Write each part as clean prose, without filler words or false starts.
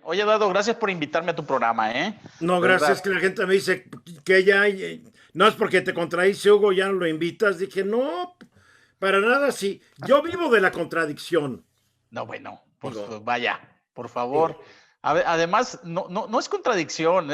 Oye, Eduardo, gracias por invitarme a tu programa, ¿eh? No, De verdad. gracias que la gente me dice que ya, no es porque te contradice Hugo, ya no lo invitas. Dije, no, para nada, sí. Yo vivo de la contradicción, No, bueno, pues digo, vaya, por digo. favor. Además, no es contradicción,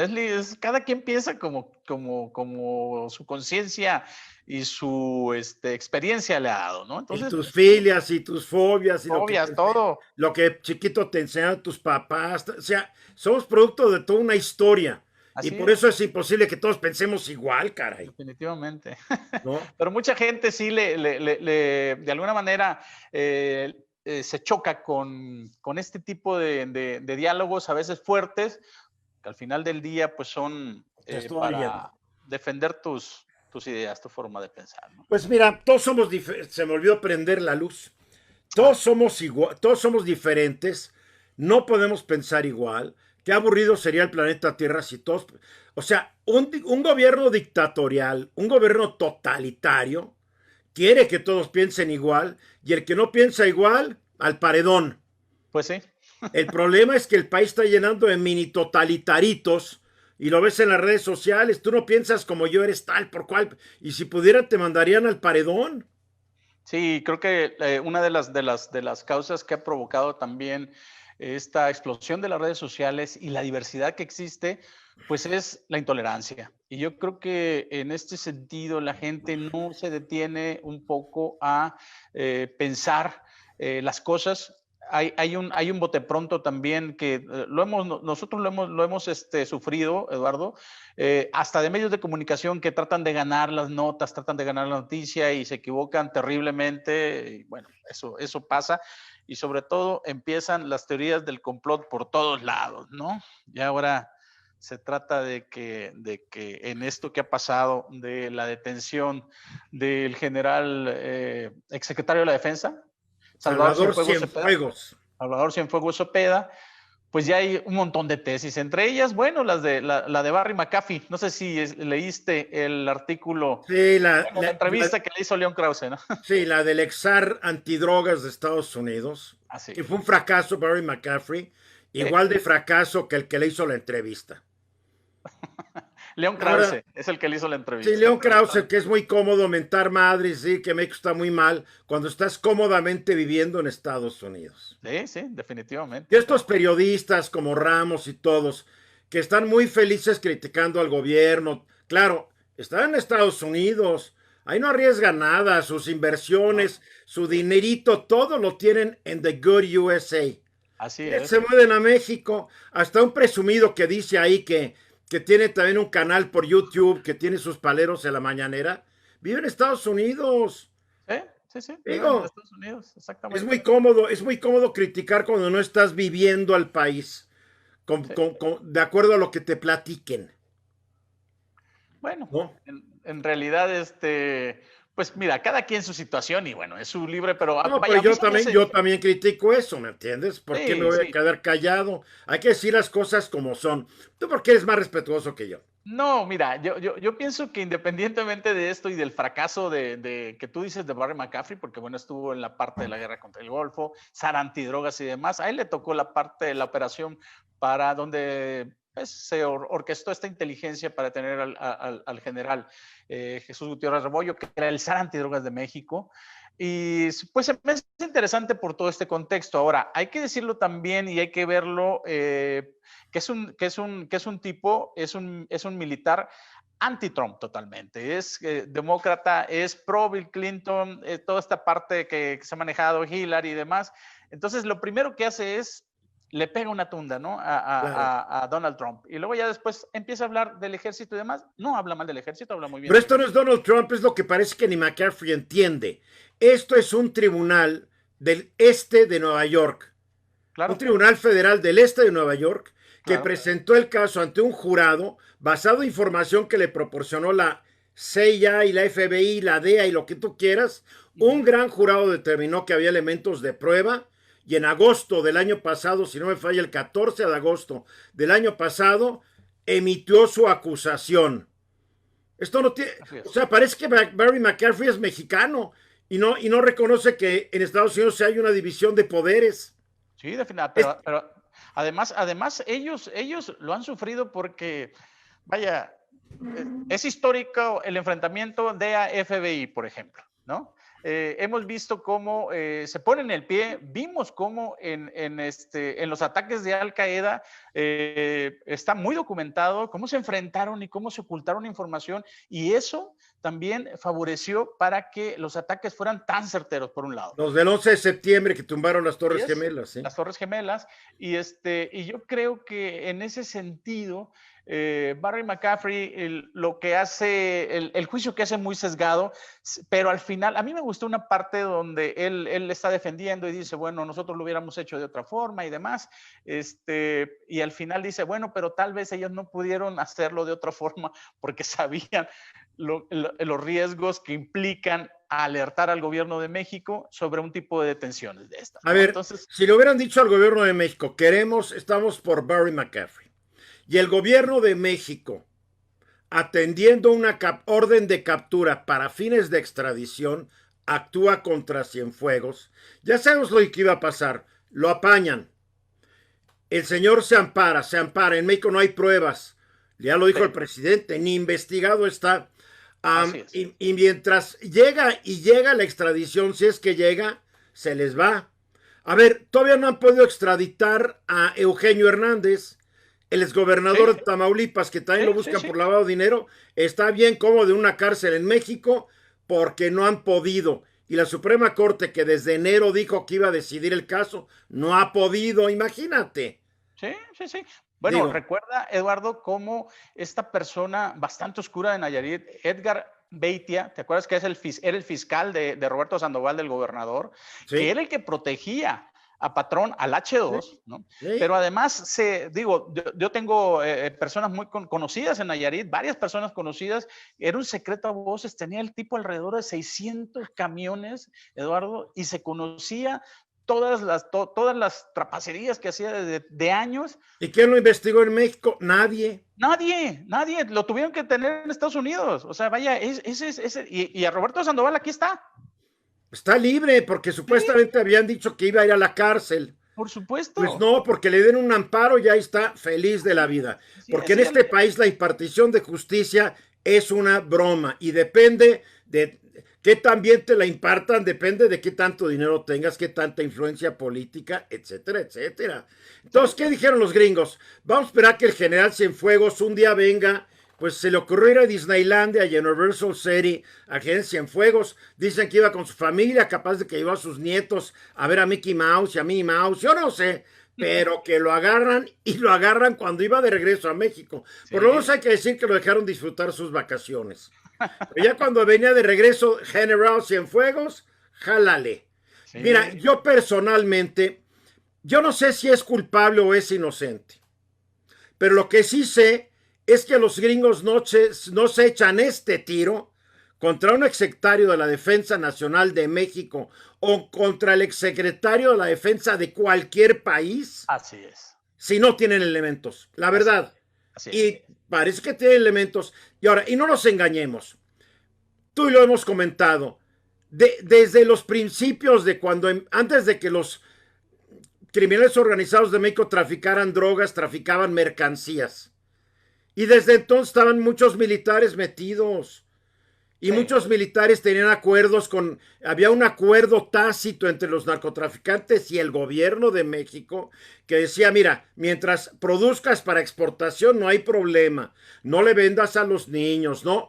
cada quien piensa como su conciencia y su experiencia le ha dado, ¿no? Y Entonces, tus pues sí, filias y tus fobias y obvias, todo. lo que chiquito te enseñaron tus papás. O sea, somos producto de toda una historia. Y Así por eso es, es imposible que todos pensemos igual, caray. definitivamente. ¿No? Pero mucha gente sí de alguna manera se choca con este tipo de diálogos, a veces fuertes, que al final del día pues son Te estoy oyendo. para defender tus ideas, tu forma de pensar, ¿no? Pues mira, todos somos diferentes. Se me olvidó prender la luz. Ah, Todos somos igual, todos somos diferentes, no podemos pensar igual. Qué aburrido sería el planeta Tierra si todos, o sea, un gobierno dictatorial, un gobierno totalitario, quiere que todos piensen igual y el que no piensa igual, al paredón. pues sí. El problema es que el país está llenando de mini totalitaritos y lo ves en las redes sociales, tú no piensas como yo, eres tal por cual, y si pudieran te mandarían al paredón. Sí, creo que una de las causas que ha provocado también esta explosión de las redes sociales y la diversidad que existe, pues es la intolerancia. Y yo creo que en este sentido la gente no se detiene un poco a pensar las cosas. Hay un bote pronto también que nosotros lo hemos sufrido, Eduardo, hasta de medios de comunicación que tratan de ganar las notas, tratan de ganar la noticia y se equivocan terriblemente. Y bueno, eso pasa. Y sobre todo empiezan las teorías del complot por todos lados, ¿no? Y ahora se trata de que en esto que ha pasado, de la detención del general exsecretario de la Defensa, Salvador Salvador Cienfuegos Cepeda, Cienfuegos. Salvador Cienfuegos Cepeda, pues ya hay un montón de tesis, entre ellas, bueno, la de Barry McAfee. No sé si leíste el artículo, Sí, bueno, la entrevista que le hizo León Krause, ¿no? sí, la del exar antidrogas de Estados Unidos, Así que es. fue un fracaso, Barry McCaffrey, Sí. igual de fracaso que el que le hizo la entrevista. León Ahora, Krause es el que le hizo la sí, entrevista. León Krause, que es muy cómodo mentar madres, sí, que México está muy mal, cuando estás cómodamente viviendo en Estados Unidos. Sí, sí, Y definitivamente, estos pero periodistas como Ramos y todos, que están muy felices criticando al gobierno, claro, están en Estados Unidos, ahí no arriesgan nada, sus no, inversiones, su dinerito, todo lo tienen en The Good USA. así Se es. mueven a México, hasta un presumido que dice ahí que tiene también un canal por YouTube, que tiene sus paleros en la mañanera, vive en Estados Unidos. Sí, sí, sí, viven en Digo, Estados Unidos, exactamente. es muy cómodo criticar cuando no estás viviendo al país Sí. de acuerdo a lo que te platiquen, Bueno, ¿no? en realidad, pues mira, cada quien su situación y bueno, es su libre, pero No, pero vaya, a mí se me hace, yo también critico eso, ¿me entiendes? ¿Por qué me sí, voy a sí. quedar callado? Hay que decir las cosas como son. ¿Tú por qué eres más respetuoso que yo? No, mira, yo pienso que independientemente de esto y del fracaso de que tú dices de Barry McCaffrey, porque bueno, estuvo en la parte de la guerra contra el Golfo, SAR antidrogas y demás, a él le tocó la parte de la operación para donde pues, se orquestó esta inteligencia para tener al general Jesús Gutiérrez Rebollo, que era el SAR antidrogas de México. Y pues se me hace interesante por todo este contexto. Ahora, hay que decirlo también y hay que verlo que es un tipo, es un militar anti-Trump totalmente. Es demócrata, es pro Bill Clinton, toda esta parte que se ha manejado Hillary y demás. Entonces, lo primero que hace es le pega una tunda, ¿no? A, Claro. a, a Donald Trump. Y luego ya después empieza a hablar del ejército y demás. No habla mal del ejército, habla muy bien Pero del esto no es ejército. Donald Trump, es lo que parece que ni McCaffrey entiende. Esto es un tribunal del este de Nueva York, un Claro, tribunal federal del este de Nueva York que claro. presentó el caso ante un jurado basado en información que le proporcionó la CIA y la FBI, la DEA y lo que tú quieras. Uh Un -huh. gran jurado determinó que había elementos de prueba y en agosto del año pasado, si no me falla, el 14 de agosto del año pasado, emitió su acusación. Esto no tiene, Así o es. sea, parece que Barry McCaffrey es mexicano y no reconoce que en Estados Unidos hay una división de poderes. Sí, definitivamente, Es, pero Además ellos lo han sufrido porque, vaya, es histórico el enfrentamiento DEA-FBI, por ejemplo, ¿no? Hemos visto cómo se ponen el pie, vimos cómo en los ataques de Al Qaeda está muy documentado cómo se enfrentaron y cómo se ocultaron información, y eso también favoreció para que los ataques fueran tan certeros, por un lado. Los del 11 de septiembre que tumbaron las Torres Gemelas, ¿sí? Las Torres Gemelas, y yo creo que en ese sentido, Barry McCaffrey lo que hace, el juicio que hace muy sesgado, pero al final, a mí me gustó una parte donde él está defendiendo y dice, bueno, nosotros lo hubiéramos hecho de otra forma y demás, y al final dice, bueno, pero tal vez ellos no pudieron hacerlo de otra forma porque sabían los riesgos que implican alertar al gobierno de México sobre un tipo de detenciones de estas, ¿no? A ver, entonces, si le hubieran dicho al gobierno de México, estamos por Barry McCaffrey, y el gobierno de México, atendiendo una orden de captura para fines de extradición, actúa contra Cienfuegos, ya sabemos lo que iba a pasar, lo apañan, el señor se ampara, en México no hay pruebas, ya lo dijo sí, el presidente, ni investigado está. así es. Y mientras llega la extradición, si es que llega, se les va. A ver, todavía no han podido extraditar a Eugenio Hernández, el exgobernador Sí, de Tamaulipas, que también sí, lo sí, buscan sí. por lavado de dinero. Está bien cómodo de una cárcel en México porque no han podido. Y la Suprema Corte, que desde enero dijo que iba a decidir el caso, no ha podido, imagínate. Sí, sí, sí. Bueno, Digo, recuerda, Eduardo, cómo esta persona bastante oscura de Nayarit, Edgar Beitia, ¿te acuerdas que era el fiscal de Roberto Sandoval, del gobernador? Que sí, era el que protegía a Patrón, al sí, H2, ¿no? sí. Pero además, yo tengo personas muy conocidas en Nayarit, varias personas conocidas, era un secreto a voces, tenía el tipo alrededor de 600 camiones, Eduardo, y se conocía todas las trapacerías que hacía de años. ¿Y quién lo investigó en México? Nadie. Nadie, lo tuvieron que tener en Estados Unidos. O sea, vaya, y a Roberto Sandoval aquí está. Está libre porque Sí, supuestamente habían dicho que iba a ir a la cárcel. por Pues supuesto. no, porque le den un amparo y ahí está feliz de la vida. Sí, Porque en sí, este país la impartición de justicia es una broma y depende de qué tan bien te la impartan, depende de qué tanto dinero tengas, qué tanta influencia política, etcétera, etcétera. sí, Entonces, ¿qué dijeron los gringos? Vamos a esperar que el general Cienfuegos un día venga. Pues se le ocurrió ir a Disneylandia y a Universal City, a General Cienfuegos. Dicen que iba con su familia, capaz de que llevó a sus nietos a ver a Mickey Mouse y a Minnie Mouse. Yo no sé, pero que lo agarran y lo agarran cuando iba de regreso a México. Por lo menos sí, hay que decir que lo dejaron disfrutar sus vacaciones. Pero ya cuando venía de regreso General Cienfuegos, jálale. Mira, sí. yo personalmente, yo no sé si es culpable o es inocente. Pero lo que sí sé es que los gringos no se echan este tiro contra un exsecretario de la Defensa Nacional de México o contra el exsecretario de la Defensa de cualquier país Así es. si no tienen elementos. La Así verdad. es. Así es. Y parece que tienen elementos. Y ahora, y no nos engañemos. Tú y lo hemos comentado. Desde los principios de cuando, antes de que los criminales organizados de México traficaran drogas, traficaban mercancías. Y desde entonces estaban muchos militares metidos. Y Sí. muchos militares tenían acuerdos había un acuerdo tácito entre los narcotraficantes y el gobierno de México que decía, mira, mientras produzcas para exportación no hay problema, no le vendas a los niños, no.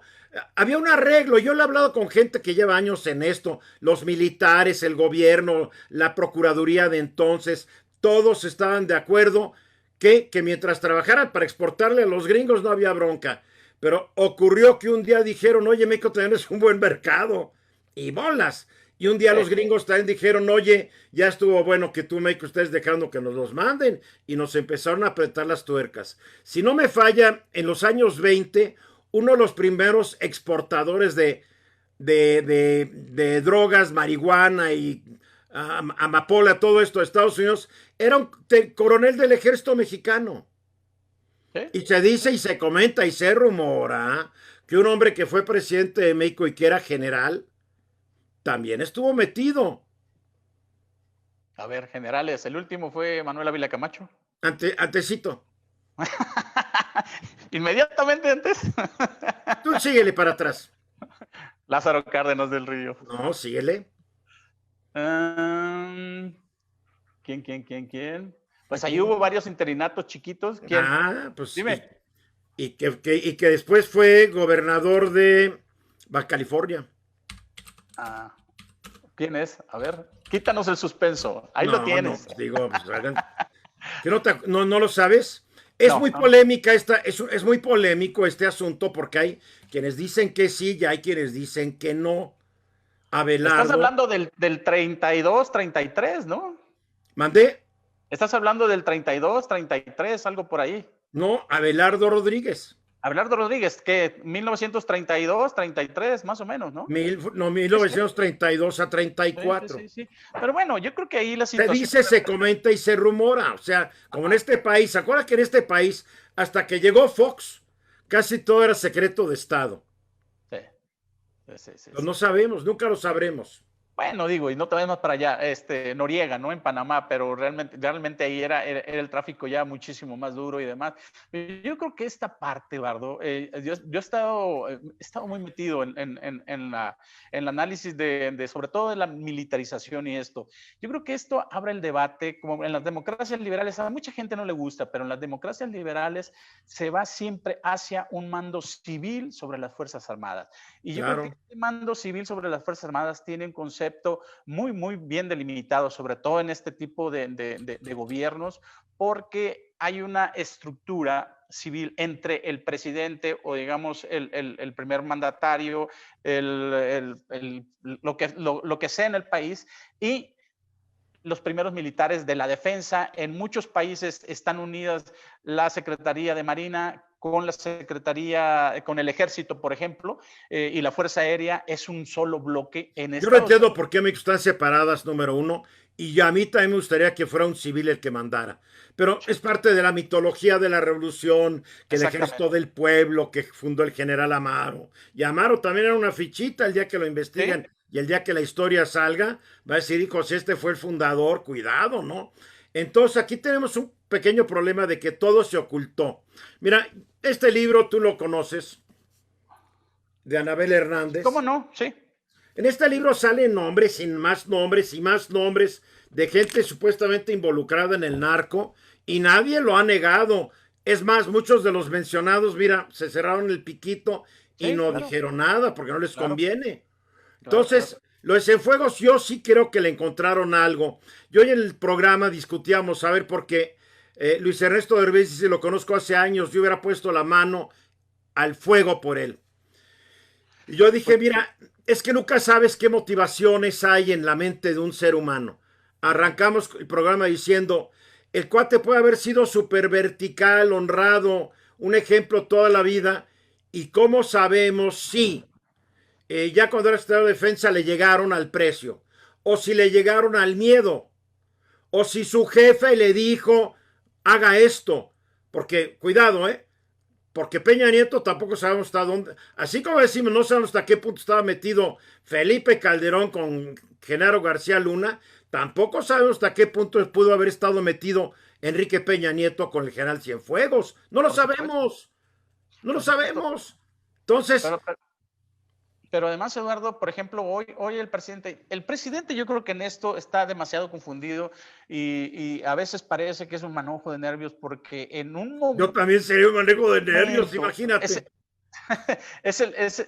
Había un arreglo, yo le he hablado con gente que lleva años en esto, los militares, el gobierno, la procuraduría de entonces, todos estaban de acuerdo que mientras trabajaran para exportarle a los gringos no había bronca. Pero ocurrió que un día dijeron, oye, México también es un buen mercado. Y bolas. Y un día Sí. los gringos también dijeron, oye, ya estuvo bueno que tú, México, estés dejando que nos los manden. Y nos empezaron a apretar las tuercas. Si no me falla, en los años 20, uno de los primeros exportadores de drogas, marihuana y amapola, todo esto de Estados Unidos, era un coronel del ejército mexicano. Sí. Y se dice y se comenta y se rumora que un hombre que fue presidente de México y que era general, también estuvo metido. A ver, generales, el último fue Manuel Ávila Camacho. Antecito. Inmediatamente antes. Tú síguele para atrás. Lázaro Cárdenas del Río. No, síguele. ¿Quién? Pues ahí hubo varios interinatos chiquitos. ¿Quién? Pues Dime. y que después fue gobernador de Baja California. ¿Quién es? A ver, quítanos el suspenso. Ahí lo tienes. No, digo, pues, ¿que no lo sabes? Es muy polémico este asunto porque hay quienes dicen que sí y hay quienes dicen que no. Abelardo. Estás hablando del 32, 33, ¿no? ¿Mandé? Estás hablando del 32, 33, algo por ahí. No, Abelardo Rodríguez. Abelardo Rodríguez, que 1932, 33, más o menos, ¿no? 1932 a 34. Sí. Pero bueno, yo creo que ahí la Se situación... dice, se comenta y se rumora. O sea, como en este país, ¿se acuerdan que en este país, hasta que llegó Fox, casi todo era secreto de Estado? Sí. Pues no sabemos, nunca lo sabremos. Bueno, digo, y no te vayas más para allá, Noriega, ¿no? En Panamá, pero realmente ahí era el tráfico ya muchísimo más duro y demás. Yo creo que esta parte, Bardo, yo he estado muy metido en el análisis sobre todo de la militarización y esto. Yo creo que esto abre el debate, como en las democracias liberales, a mucha gente no le gusta, pero en las democracias liberales se va siempre hacia un mando civil sobre las Fuerzas Armadas. Y yo creo que este mando civil sobre las Fuerzas Armadas tiene un concepto muy, muy bien delimitado, sobre todo en este tipo de gobiernos, porque hay una estructura civil entre el presidente o digamos el primer mandatario, lo que sea en el país, y los primeros militares de la defensa. En muchos países están unidas la Secretaría de Marina con la Secretaría, con el Ejército, por ejemplo, y la Fuerza Aérea es un solo bloque en Yo no entiendo por qué México están separadas, número uno, y a mí también me gustaría que fuera un civil el que mandara. Pero es parte de la mitología de la revolución, que el ejército del pueblo que fundó el general Amaro. Y Amaro también era una fichita el día que lo investigan. ¿Sí? Y el día que la historia salga, va a decir, hijo, si este fue el fundador, cuidado, ¿no? Entonces aquí tenemos un pequeño problema de que todo se ocultó. Mira, este libro tú lo conoces, de Anabel Hernández. ¿Cómo no? Sí. En este libro salen nombres y más nombres de gente supuestamente involucrada en el narco y nadie lo ha negado. Es más, muchos de los mencionados, mira, se cerraron el piquito y no dijeron nada porque no les conviene. Entonces, lo de Cienfuegos yo sí creo que le encontraron algo. Yo en el programa discutíamos, a ver, porque Luis Ernesto Derbez, si lo conozco hace años, yo hubiera puesto la mano al fuego por él. Y yo dije, mira, es que nunca sabes qué motivaciones hay en la mente de un ser humano. Arrancamos el programa diciendo, el cuate puede haber sido súper vertical, honrado, un ejemplo toda la vida, y cómo sabemos si ya cuando era secretario de defensa le llegaron al precio, o si le llegaron al miedo, o si su jefe le dijo, haga esto, porque cuidado, porque Peña Nieto tampoco sabemos hasta dónde, así como decimos, no sabemos hasta qué punto estaba metido Felipe Calderón con Genaro García Luna, tampoco sabemos hasta qué punto pudo haber estado metido Enrique Peña Nieto con el general Cienfuegos. No lo sabemos. No lo sabemos. Entonces... Pero además, Eduardo, por ejemplo, hoy el presidente yo creo que en esto está demasiado confundido y a veces parece que es un manojo de nervios porque en un momento... Yo también sería un manejo de nervios, imagínate.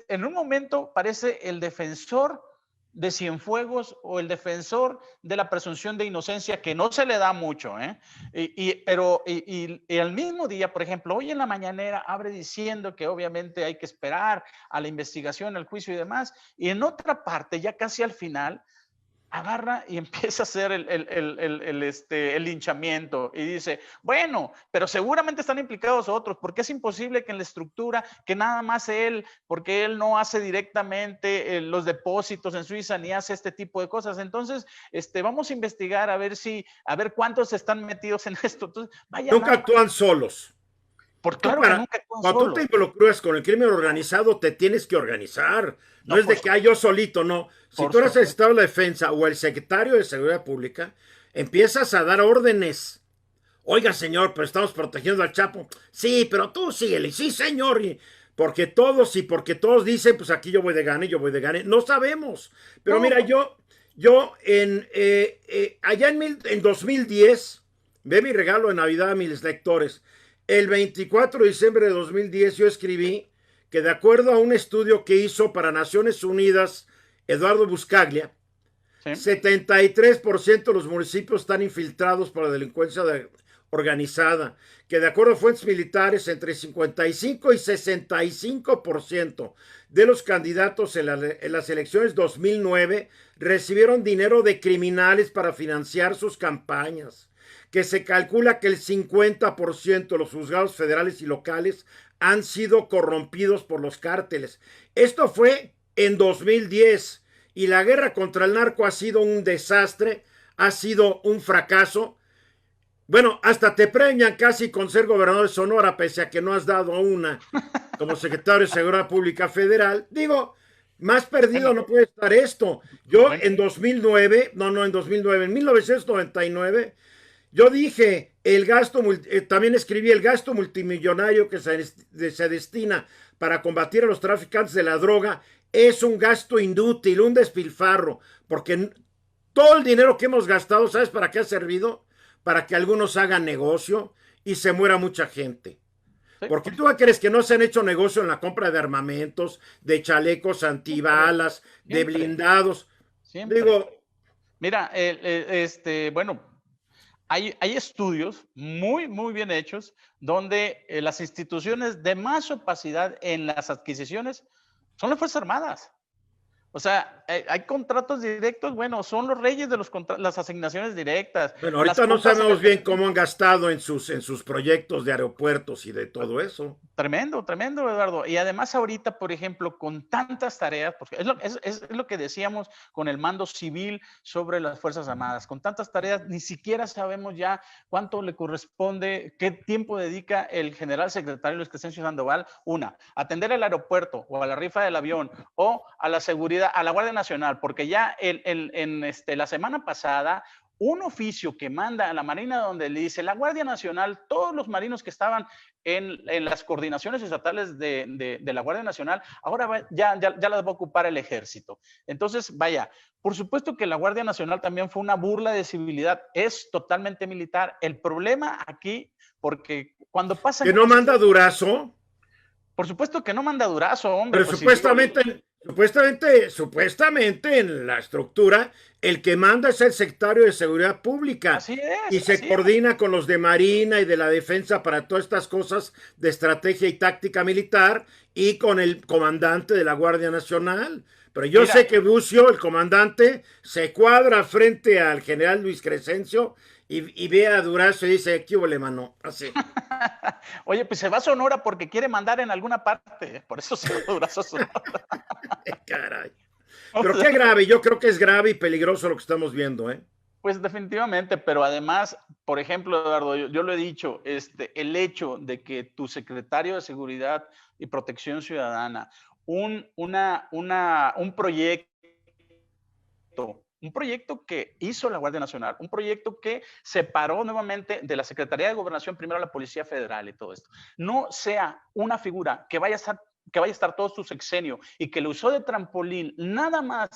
En un momento parece el defensor de Cienfuegos o el defensor de la presunción de inocencia, que no se le da mucho, pero al mismo día, por ejemplo, hoy en la mañanera abre diciendo que obviamente hay que esperar a la investigación, al juicio y demás, y en otra parte, ya casi al final, agarra y empieza a hacer el linchamiento y dice, bueno, pero seguramente están implicados otros, porque es imposible que en la estructura, que nada más él, porque él no hace directamente los depósitos en Suiza ni hace este tipo de cosas. Entonces, vamos a investigar a ver cuántos están metidos en esto. Entonces, nunca actúan solos. Por claro que nunca actúan solos. Cuando tú te involucras con el crimen organizado, te tienes que organizar. No es de que yo solito, no. Si tú eres el Estado de la Defensa o el secretario de Seguridad Pública, empiezas a dar órdenes Oiga, señor, pero estamos protegiendo al Chapo. Sí, pero tú síguele. Sí, señor. Porque todos dicen, pues aquí yo voy de gane, yo voy de gane. No sabemos. Pero No, mira, allá en 2010, ve mi regalo de Navidad a mis lectores. El 24 de diciembre de 2010 yo escribí que de acuerdo a un estudio que hizo para Naciones Unidas Eduardo Buscaglia, sí, 73% de los municipios están infiltrados por la delincuencia organizada, que de acuerdo a fuentes militares, entre 55 y 65% de los candidatos en las elecciones 2009 recibieron dinero de criminales para financiar sus campañas, que se calcula que el 50% de los juzgados federales y locales han sido corrompidos por los cárteles. Esto fue en 2010 y la guerra contra el narco ha sido un desastre, ha sido un fracaso. Bueno, hasta te premian casi con ser gobernador de Sonora, pese a que no has dado una como secretario de Seguridad Pública Federal. Digo, más perdido bueno, no puede estar esto. Yo bueno, en 2009, no en 2009, en 1999, yo dije, también escribí el gasto multimillonario que se destina para combatir a los traficantes de la droga es un gasto inútil, un despilfarro, porque todo el dinero que hemos gastado, ¿sabes para qué ha servido? Para que algunos hagan negocio y se muera mucha gente. sí, Porque tú crees que no se han hecho negocio en la compra de armamentos, de chalecos siempre, antibalas, de siempre, blindados. siempre. Digo, Mira, bueno, hay estudios muy, muy bien hechos donde las instituciones de más opacidad en las adquisiciones son las Fuerzas Armadas. O sea, hay contratos directos, bueno, son los reyes de las asignaciones directas, bueno, las ahorita no compras sabemos bien cómo han gastado en sus proyectos de aeropuertos y de todo eso. tremendo, tremendo, Eduardo. Y además ahorita, por ejemplo, con tantas tareas, porque es lo que decíamos con el mando civil sobre las Fuerzas Armadas, con tantas tareas, ni siquiera sabemos ya cuánto le corresponde, qué tiempo dedica el general secretario Luis Crescencio Sandoval, atender el aeropuerto o a la rifa del avión o a la seguridad, a la Guardia Nacional, porque ya la semana pasada un oficio que manda a la Marina donde le dice la Guardia Nacional, todos los marinos que estaban en las coordinaciones estatales de la Guardia Nacional, ahora ya las va a ocupar el Ejército. Entonces, vaya, por supuesto que la Guardia Nacional también fue una burla de civilidad, es totalmente militar. El problema aquí, porque cuando pasan Que no cosas, manda Durazo. por supuesto que no manda Durazo, hombre, Pero pues si digo, supuestamente en la estructura, el que manda es el secretario de Seguridad Pública y se así es. coordina con los de Marina y de la Defensa para todas estas cosas de estrategia y táctica militar y con el comandante de la Guardia Nacional. Pero yo Mira, sé que Bucio, el comandante, se cuadra frente al general Luis Crescencio y ve a Durazo y dice, ¿qué hubo, mano? Así. oye, pues se va a Sonora porque quiere mandar en alguna parte, por eso se va a Durazo a Sonora. Caray. Pero qué grave, yo creo que es grave y peligroso lo que estamos viendo, ¿eh? Pues definitivamente, pero además, por ejemplo, Eduardo, yo lo he dicho, el hecho de que tu secretario de Seguridad y Protección Ciudadana, un proyecto, un proyecto que hizo la Guardia Nacional, un proyecto que separó nuevamente de la Secretaría de Gobernación primero a la Policía Federal y todo esto, no sea una figura que vaya a estar todo su sexenio y que lo usó de trampolín nada más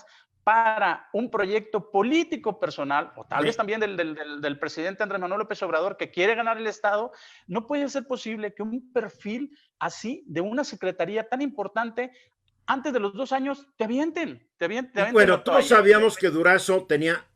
para un proyecto político personal, o tal vez también del presidente Andrés Manuel López Obrador, que quiere ganar el Estado, no puede ser posible que un perfil así de una secretaría tan importante, antes de los 2 años, te avienten Bueno, la todos toalla. sabíamos que Durazo tenía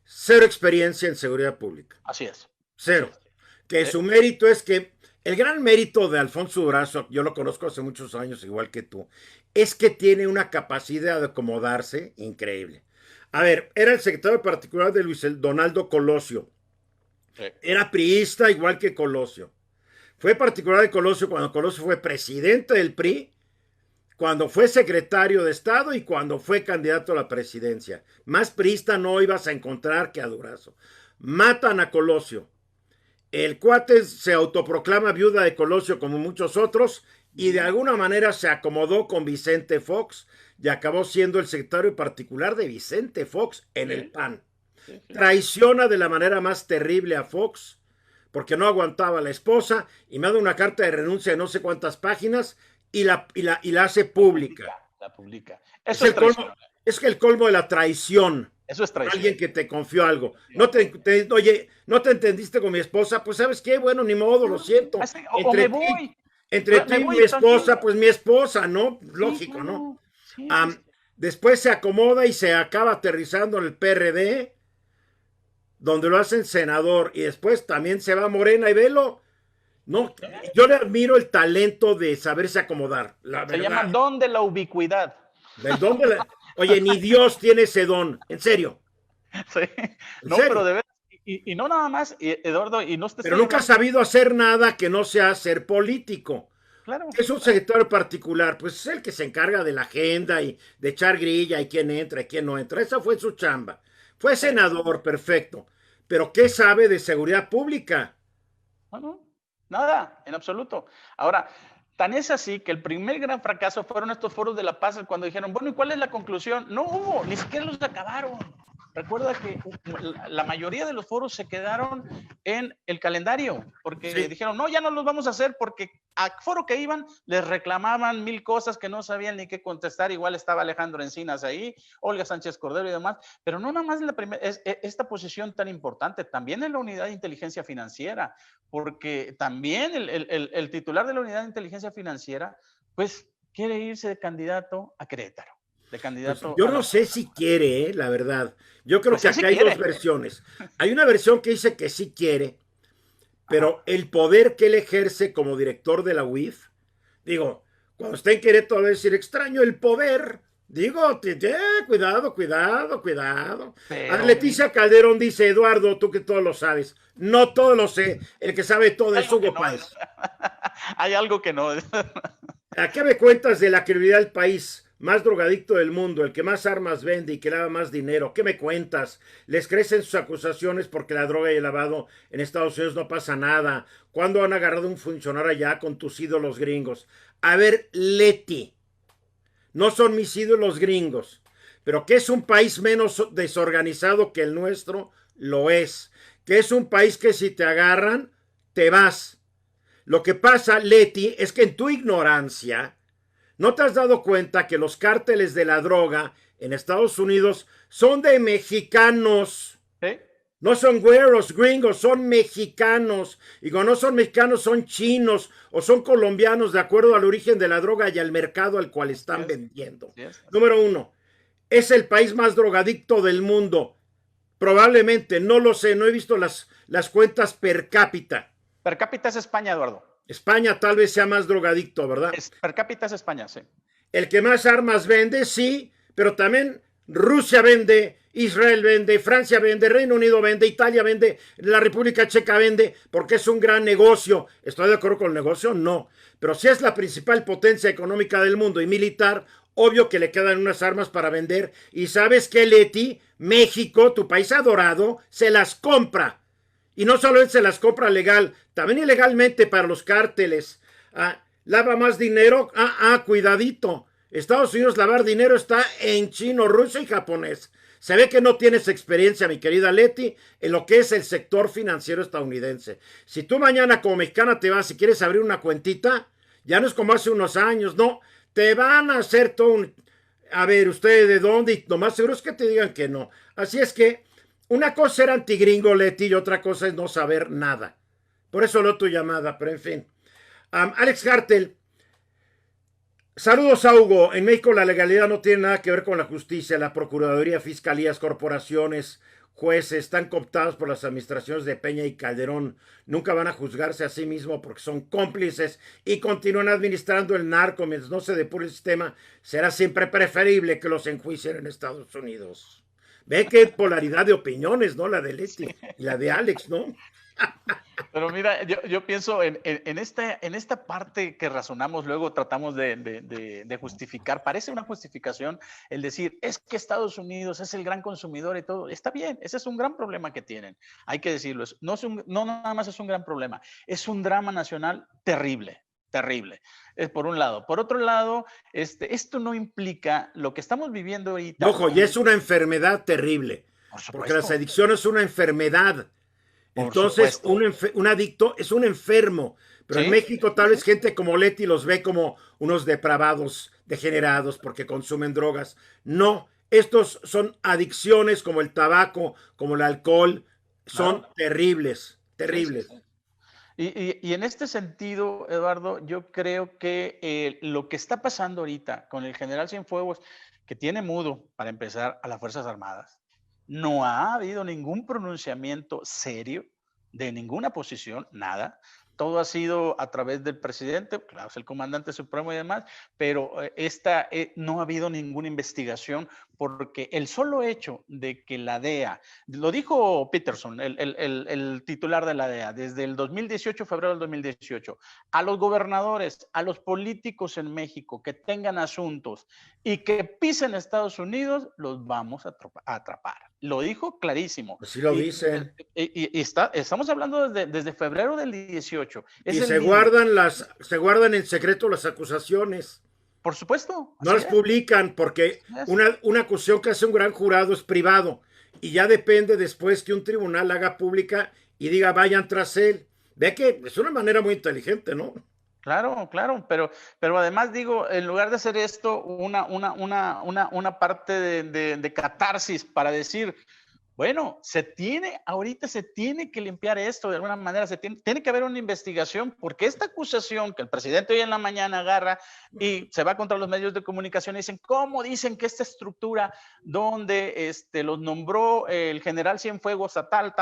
cero experiencia en seguridad pública. Así es, así Cero. es. Que su mérito es que el gran mérito de Alfonso Durazo, yo lo conozco hace muchos años, igual que tú, es que tiene una capacidad de acomodarse increíble. A ver, era el secretario particular de Luis Donaldo Colosio. Sí. Era priista igual que Colosio. Fue particular de Colosio cuando Colosio fue presidente del PRI, cuando fue secretario de Estado y cuando fue candidato a la presidencia. Más priista no ibas a encontrar que a Durazo. Matan a Colosio. El cuate se autoproclama viuda de Colosio como muchos otros y de alguna manera se acomodó con Vicente Fox y acabó siendo el secretario particular de Vicente Fox en el PAN. Sí. Traiciona de la manera más terrible a Fox porque no aguantaba a la esposa y manda una carta de renuncia de no sé cuántas páginas y la hace pública. La publica. Es Eso es el colmo, traición. es que el colmo de la traición. Eso es traición. Alguien que te confió algo. Oye, no te entendiste con mi esposa, pues ¿sabes qué? Bueno, ni modo, lo siento. O me voy. Entre tú Me y mi voy esposa, tranquilo. pues mi esposa, ¿no? Sí, Lógico, ¿no? claro. Sí, sí, Am, sí. Después se acomoda y se acaba aterrizando en el PRD, donde lo hacen senador, y después también se va a Morena y velo. No, yo le admiro el talento de saberse acomodar, la Se llama verdad. don de la ubicuidad. Del don de Oye, ni Dios tiene ese don, en serio, Sí. en No, serio. pero de verdad. Y no nada más, Eduardo, y no te Pero estoy nunca ha hablando. sabido hacer nada que no sea ser político. Claro, Es un claro. secretario particular, pues es el que se encarga de la agenda y de echar grilla y quién entra y quién no entra. Esa fue su chamba. Fue Sí. senador, perfecto. Pero ¿qué sabe de seguridad pública? No, no, nada, en absoluto. Ahora, tan es así que el primer gran fracaso fueron estos foros de la paz cuando dijeron, bueno, ¿y cuál es la conclusión? No hubo, ni siquiera los acabaron. Recuerda que la mayoría de los foros se quedaron en el calendario, porque Sí. dijeron, no, ya no los vamos a hacer, porque al foro que iban les reclamaban mil cosas que no sabían ni qué contestar. Igual estaba Alejandro Encinas ahí, Olga Sánchez Cordero y demás, pero no nada más esta posición tan importante, también en la unidad de inteligencia financiera, porque también el titular de la unidad de inteligencia financiera, pues quiere irse de candidato a Querétaro, de Pues candidato yo a la no sé Suprema si Corte. quiere, la verdad. Yo creo Pues que él sí acá hay dos quiere. versiones. Hay una versión que dice que sí quiere, Ajá. pero el poder que él ejerce como director de la UIF, digo, cuando esté en Querétaro va a decir, extraño el poder. Digo, cuidado, cuidado, cuidado. A ver, Pero mira, Leticia Calderón dice, Eduardo, tú que todo lo sabes. No todo lo sé. El que sabe todo hay es algo que Hugo no, Páez. hay algo que no. ¿A qué me cuentas de la credibilidad del país más drogadicto del mundo, el que más armas vende y que lava más dinero? ¿Qué me cuentas? ¿Les crecen sus acusaciones porque la droga y el lavado en Estados Unidos no pasa nada? ¿Cuándo han agarrado un funcionario allá con tus ídolos gringos? A ver, Leti, no son mis ídolos gringos, pero que es un país menos desorganizado que el nuestro, lo es. Que es un país que si te agarran, te vas. Lo que pasa, Leti, es que en tu ignorancia no te has dado cuenta que los cárteles de la droga en Estados Unidos son de mexicanos. ¿Sí? No son güeros, gringos, son mexicanos. Y cuando no son mexicanos, son chinos o son colombianos de acuerdo al origen de la droga y al mercado al cual Así están es, vendiendo. así es, así Número es. uno, es el país más drogadicto del mundo. Probablemente, no lo sé, no he visto las cuentas per cápita. Per cápita es España, Eduardo. España tal vez sea más drogadicto, ¿verdad? Per cápita es España, sí. El que más armas vende, sí, pero también Rusia vende, Israel vende, Francia vende, Reino Unido vende, Italia vende, la República Checa vende, porque es un gran negocio. ¿Estoy de acuerdo con el negocio? No. Pero si es la principal potencia económica del mundo y militar, obvio que le quedan unas armas para vender. Y sabes que, Leti, México, tu país adorado, se las compra. Y no solo él se las compra legal, también ilegalmente para los cárteles. Lava más dinero. Cuidadito. Estados Unidos lavar dinero está en chino, ruso y japonés. Se ve que no tienes experiencia, mi querida Leti, en lo que es el sector financiero estadounidense. Si tú mañana como mexicana te vas y quieres abrir una cuentita, ya no es como hace unos años, no. Te van a hacer todo un... A ver, ¿ustedes de dónde? Y lo más seguro es que te digan que no. Así es que una cosa es ser antigringo, Leti, y otra cosa es no saber nada. Por eso no tu llamada, pero en fin. Alex Hartel, saludos a Hugo. En México la legalidad no tiene nada que ver con la justicia. La Procuraduría, fiscalías, corporaciones, jueces están cooptados por las administraciones de Peña y Calderón. Nunca van a juzgarse a sí mismos porque son cómplices y continúan administrando el narco mientras no se depure el sistema. Será siempre preferible que los enjuicien en Estados Unidos. Ve qué polaridad de opiniones, ¿no? La de Leti y la de Alex, ¿no? Pero mira, yo pienso en esta parte que razonamos, luego tratamos de justificar. Parece una justificación el decir, es que Estados Unidos es el gran consumidor y todo. Está bien, ese es un gran problema que tienen. Hay que decirlo. No nada más es un gran problema, es un drama nacional terrible. Terrible, es por un lado. Por otro lado, esto no implica lo que estamos viviendo ahorita. Ojo, y es una enfermedad terrible, Por porque las supuesto. adicciones es una enfermedad. Por Entonces, supuesto. un adicto es un enfermo. Pero en Sí, México tal vez gente como Leti los ve como unos depravados, degenerados, porque consumen drogas. No, estos son adicciones como el tabaco, como el alcohol. Son claro. terribles, Sí, sí, terribles. sí. Y en este sentido, Eduardo, yo creo que lo que está pasando ahorita con el general Cienfuegos, que tiene mudo, para empezar, a las Fuerzas Armadas, no ha habido ningún pronunciamiento serio de ninguna posición, nada. Todo ha sido a través del presidente, claro, es el comandante supremo y demás, pero no ha habido ninguna investigación porque el solo hecho de que la DEA, lo dijo Peterson, el titular de la DEA, desde el 2018, febrero del 2018, a los gobernadores, a los políticos en México que tengan asuntos y que pisen Estados Unidos, los vamos a atrapar. Lo dijo clarísimo. Así lo dicen. Estamos hablando desde febrero del 18. Es Y el mismo. se guardan en secreto las acusaciones. Por supuesto, No así las es. publican porque Así es. una acusación que hace un gran jurado es privado y ya depende después que un tribunal haga pública y diga vayan tras él. Ve que es una manera muy inteligente, ¿no? Claro, claro, pero además digo, en lugar de hacer esto una parte de catarsis para decir, bueno, ahorita se tiene que limpiar esto de alguna manera, tiene que haber una investigación, porque esta acusación que el presidente hoy en la mañana agarra y se va contra los medios de comunicación y dicen, ¿cómo dicen que esta estructura donde los nombró el general Cienfuegos a tal,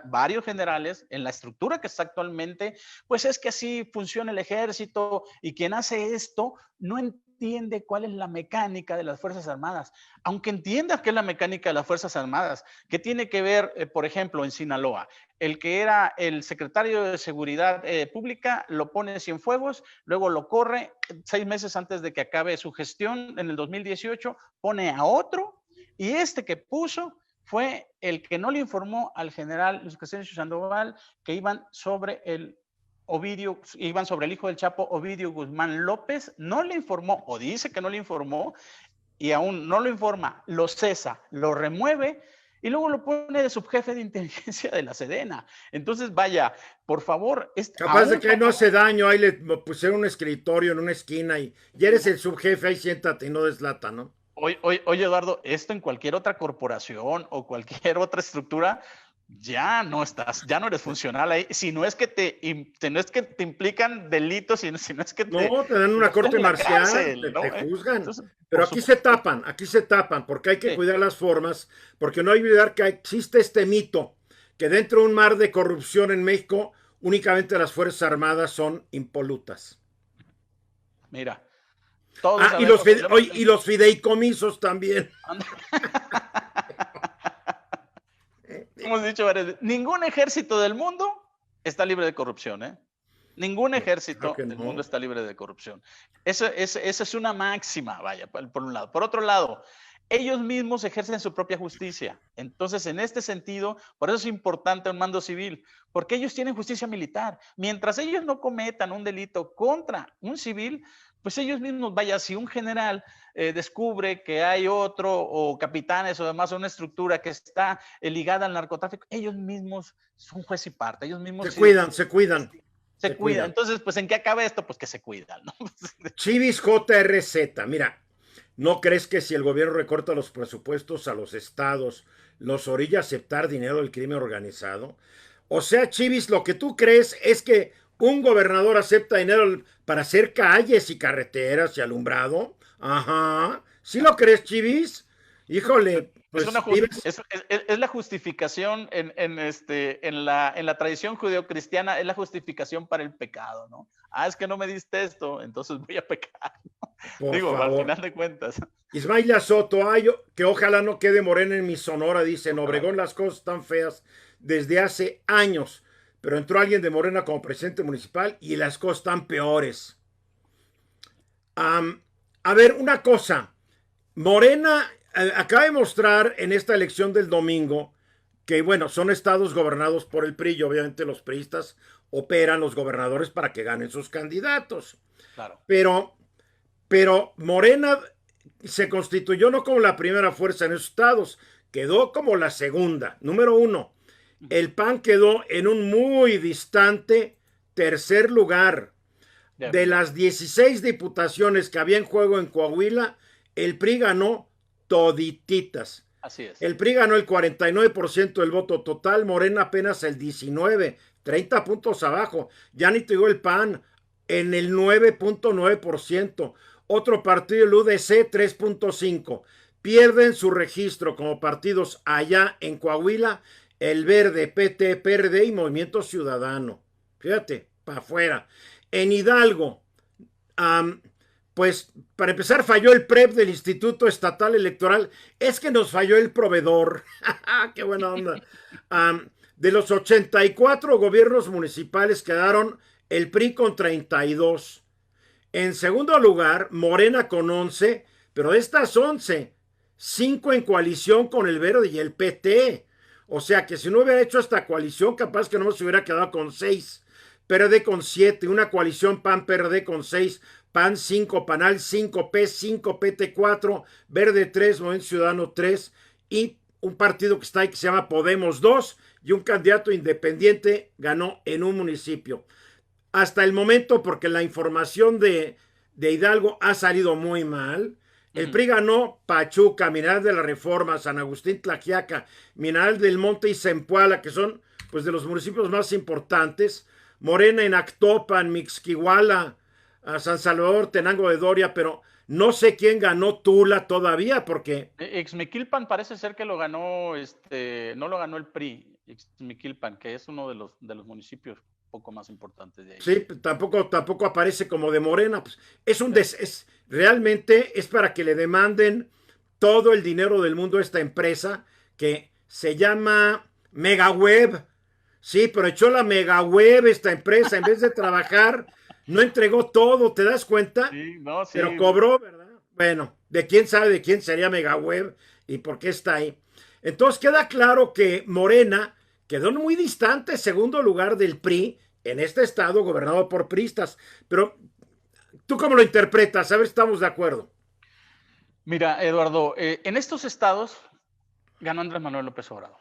varios generales en la estructura que está actualmente, pues es que así funciona el ejército y quien hace esto no entiende cuál es la mecánica de las Fuerzas Armadas, aunque entiendas qué es la mecánica de las Fuerzas Armadas, ¿qué tiene que ver, por ejemplo, en Sinaloa? El que era el secretario de Seguridad Pública lo pone en Cienfuegos, luego lo corre 6 meses antes de que acabe su gestión en el 2018, pone a otro y este que puso fue el que no le informó al general Luis Crescencio Sandoval que iban sobre el hijo del Chapo, Ovidio Guzmán López, no le informó, o dice que no le informó, y aún no lo informa, lo cesa, lo remueve y luego lo pone de subjefe de inteligencia de la Sedena. Entonces, vaya, por favor, Capaz de aún que no hace daño, ahí le pusieron un escritorio en una esquina y ya eres el subjefe, ahí siéntate y no deslata, ¿no? oye, Eduardo, esto en cualquier otra corporación o cualquier otra estructura, ya no eres funcional ahí, si no es que no es que te implican delitos, si no es que No, te dan te una meten corte en la marcial, cárcel, te ¿no? juzgan. Entonces, Pero por aquí se tapan, porque hay que supuesto, cuidar las formas, porque no hay que olvidar que existe este mito, que dentro de un mar de corrupción en México, únicamente las Fuerzas Armadas son impolutas. mira, todos Ah, sabemos y lo hemos... y los fideicomisos también. Hemos dicho varias veces, ningún ejército del mundo está libre de corrupción, ¿eh? Ningún No, claro ejército que del mundo no. está libre de corrupción. Esa es una máxima, vaya, por un lado. Por otro lado, ellos mismos ejercen su propia justicia. Entonces, en este sentido, por eso es importante un mando civil, porque ellos tienen justicia militar. Mientras ellos no cometan un delito contra un civil, pues ellos mismos, vaya, si un general descubre que hay otro o capitanes o demás, una estructura que está ligada al narcotráfico, ellos mismos son juez y parte, ellos mismos Se cuidan, se se cuidan. cuidan. Entonces, pues, ¿en qué acaba esto? Pues que se cuidan, ¿no? Chivis JRZ, mira, ¿no crees que si el gobierno recorta los presupuestos a los estados, los orilla a aceptar dinero del crimen organizado? O sea, Chivis, lo que tú crees es que un gobernador acepta dinero para hacer calles y carreteras y alumbrado. Ajá. ¿Sí lo crees, Chivis? Híjole, Es, una pues vives. es la justificación en la tradición judeocristiana, es la justificación para el pecado, ¿no? Ah, es que no me diste esto, entonces voy a pecar, ¿no? Por Digo, al favor. final de cuentas. Ismaila Soto, ay, que ojalá no quede Morena en mi Sonora, dice, en Ojalá. Obregón las cosas están feas desde hace años, pero entró alguien de Morena como presidente municipal y las cosas están peores. A ver, una cosa, Morena acaba de mostrar en esta elección del domingo que, bueno, son estados gobernados por el PRI y obviamente los priistas operan los gobernadores para que ganen sus candidatos. Claro. Pero Morena se constituyó no como la primera fuerza en esos estados, quedó como la segunda, número uno. El PAN quedó en un muy distante tercer lugar. De las 16 diputaciones que había en juego en Coahuila, el PRI ganó todititas. Así es. El PRI ganó el 49% del voto total, Morena apenas el 19%, 30 puntos abajo. Ya ni te digo el PAN en el 9.9%. Otro partido, el UDC, 3.5%. Pierden su registro como partidos allá en Coahuila el Verde, PT, PRD y Movimiento Ciudadano. Fíjate, para afuera. En Hidalgo, pues para empezar falló el PREP del Instituto Estatal Electoral. Es que nos falló el proveedor. Qué buena onda. De los 84 gobiernos municipales quedaron el PRI con 32. En segundo lugar, Morena con 11, pero de estas 11, 5 en coalición con el Verde y el PT. O sea que si no hubiera hecho esta coalición, capaz que no se hubiera quedado con 6. PRD con 7, una coalición PAN-PRD con 6, PAN 5, PANAL 5, P 5, PT 4, Verde 3, Movimiento Ciudadano 3 y un partido que está ahí que se llama Podemos 2 y un candidato independiente ganó en un municipio. Hasta el momento, porque la información de Hidalgo ha salido muy mal, el PRI ganó Pachuca, Mineral de la Reforma, San Agustín Tlaxiaca, Mineral del Monte y Zempoala, que son pues de los municipios más importantes. Morena en Actopan, Mixquihuala, San Salvador, Tenango de Doria, pero no sé quién ganó Tula todavía, porque... Ixmiquilpan parece ser que lo ganó, no lo ganó el PRI, Ixmiquilpan, que es uno de los municipios poco más importantes de ahí. Sí, tampoco aparece como de Morena. Pues realmente es para que le demanden todo el dinero del mundo a esta empresa que se llama Megaweb. Sí, pero echó la Megaweb esta empresa, en vez de trabajar, no entregó todo, ¿te das cuenta? Sí, no, sí. Pero cobró, ¿verdad? Bueno, de quién sabe de quién sería Megaweb y por qué está ahí. Entonces queda claro que Morena quedó en muy distante segundo lugar del PRI en este estado gobernado por priistas. Pero, ¿tú cómo lo interpretas? A ver, estamos de acuerdo. Mira, Eduardo, en estos estados ganó Andrés Manuel López Obrador.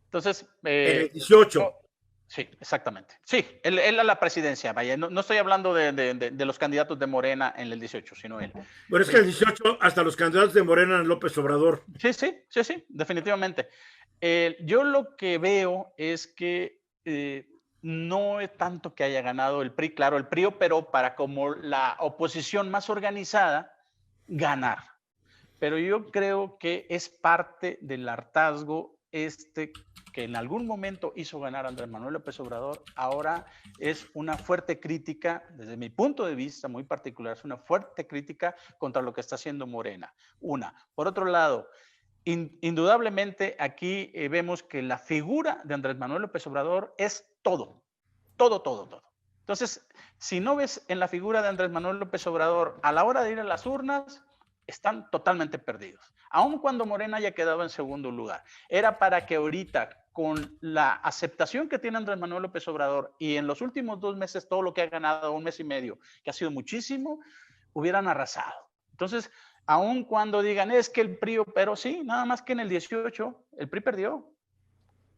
Entonces, en el 18. Sí, exactamente. Sí, él a la presidencia, vaya. No estoy hablando de los candidatos de Morena en el 18, sino él. Bueno, es que el 18 hasta los candidatos de Morena en López Obrador. Sí, definitivamente. Yo lo que veo es que no es tanto que haya ganado el PRI, claro, el PRI operó para como la oposición más organizada ganar. Pero yo creo que es parte del hartazgo que en algún momento hizo ganar a Andrés Manuel López Obrador, ahora es una fuerte crítica, desde mi punto de vista muy particular, es una fuerte crítica contra lo que está haciendo Morena. Una. Por otro lado, indudablemente aquí vemos que la figura de Andrés Manuel López Obrador es todo. Entonces, si no ves en la figura de Andrés Manuel López Obrador a la hora de ir a las urnas, están totalmente perdidos. Aun cuando Morena haya quedado en segundo lugar, era para que ahorita, con la aceptación que tiene Andrés Manuel López Obrador y en los últimos 2 meses todo lo que ha ganado, 1 mes y medio, que ha sido muchísimo, hubieran arrasado. Entonces, aun cuando digan, es que el PRI, pero sí, nada más que en el 18, el PRI perdió.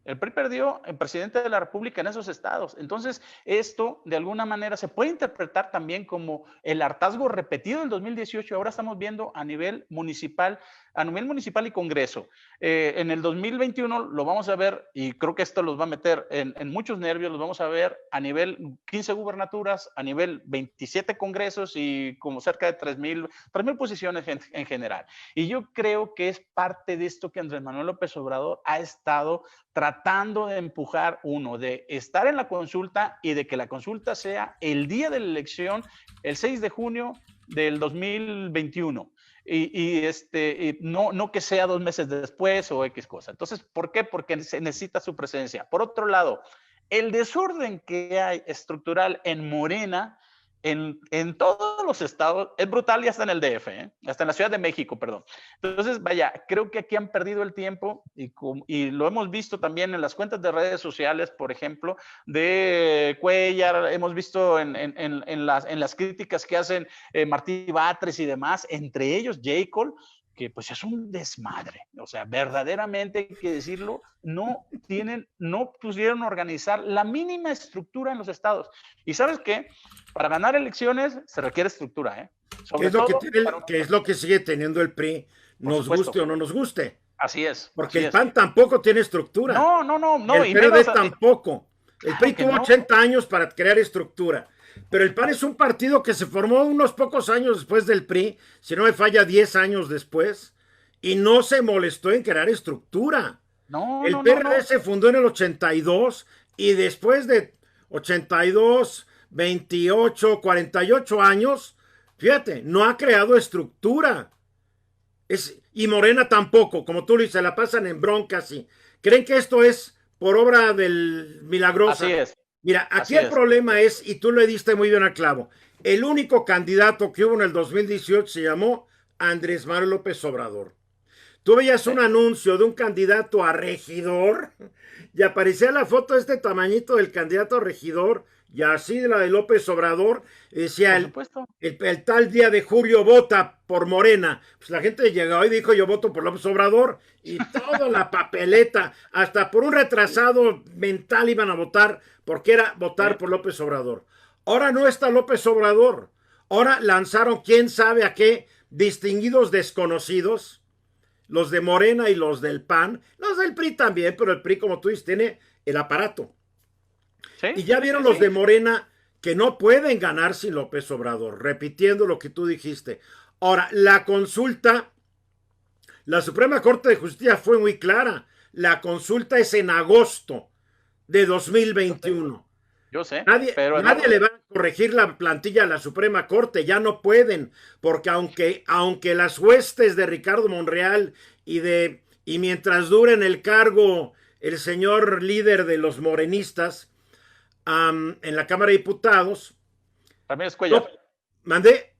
El PRI perdió el presidente de la República en esos estados. Entonces, esto de alguna manera se puede interpretar también como el hartazgo repetido del 2018. Ahora estamos viendo a nivel municipal y Congreso. En el 2021 lo vamos a ver, y creo que esto los va a meter en muchos nervios, los vamos a ver a nivel 15 gubernaturas, a nivel 27 congresos y como cerca de 3,000 posiciones en general. Y yo creo que es parte de esto que Andrés Manuel López Obrador ha estado tratando de empujar, de estar en la consulta y de que la consulta sea el día de la elección, el 6 de junio del 2021. Y no que sea 2 meses después o X cosa. Entonces, ¿por qué? Porque se necesita su presencia. Por otro lado, el desorden que hay estructural en Morena, en todos los estados, es brutal y hasta en el DF, hasta en la Ciudad de México, perdón. Entonces, vaya, creo que aquí han perdido el tiempo y lo hemos visto también en las cuentas de redes sociales, por ejemplo, de Cuellar, hemos visto en las críticas que hacen Martí Batres y demás, entre ellos J. Cole, que pues es un desmadre. O sea, verdaderamente hay que decirlo, no pusieron a organizar la mínima estructura en los estados. ¿Y sabes qué? Para ganar elecciones se requiere estructura, ¿eh? ¿Qué Sobre es lo que todo tiene, para... qué es lo que sigue teniendo el PRI, Por nos guste supuesto. o no nos guste? Así es, Porque así el es. PAN tampoco tiene estructura. No, El y PRD menos... tampoco. El PRI claro que tuvo no. 80 años para crear estructura. Pero el PAN es un partido que se formó unos pocos años después del PRI, si no me falla 10 años después, y no se molestó en crear estructura. No, El no, no, PRD no. se fundó en el 82 y después de 82, 28, 48 años, fíjate, no ha creado estructura. Y Morena tampoco, como tú lo dices, se la pasan en broncas y creen que esto es por obra del Así Milagrosa. es, Mira, aquí así el es. problema es, y tú le diste muy bien al clavo, el único candidato que hubo en el 2018 se llamó Andrés Manuel López Obrador. Tú veías Sí, un anuncio de un candidato a regidor y aparecía la foto de este tamañito del candidato a regidor y así de la de López Obrador, decía por supuesto. el tal día de julio vota por Morena. Pues la gente llegó y dijo yo voto por López Obrador y toda la papeleta, hasta por un retrasado mental iban a votar porque era votar Sí. por López Obrador. Ahora no está López Obrador. Ahora lanzaron quién sabe a qué distinguidos desconocidos, los de Morena y los del PAN, los del PRI también, pero el PRI, como tú dices, tiene el aparato. Sí, Y ya sí, vieron los sí. de Morena que no pueden ganar sin López Obrador, repitiendo lo que tú dijiste. Ahora, la consulta, la Suprema Corte de Justicia fue muy clara. La consulta es en agosto de Yo sé, 2021. yo sé. Pero Nadie Eduardo, le va a corregir la plantilla a la Suprema Corte, ya no pueden, porque aunque las huestes de Ricardo Monreal y mientras dure en el cargo el señor líder de los morenistas en la Cámara de Diputados, Ramírez no, Cuellar. mandé,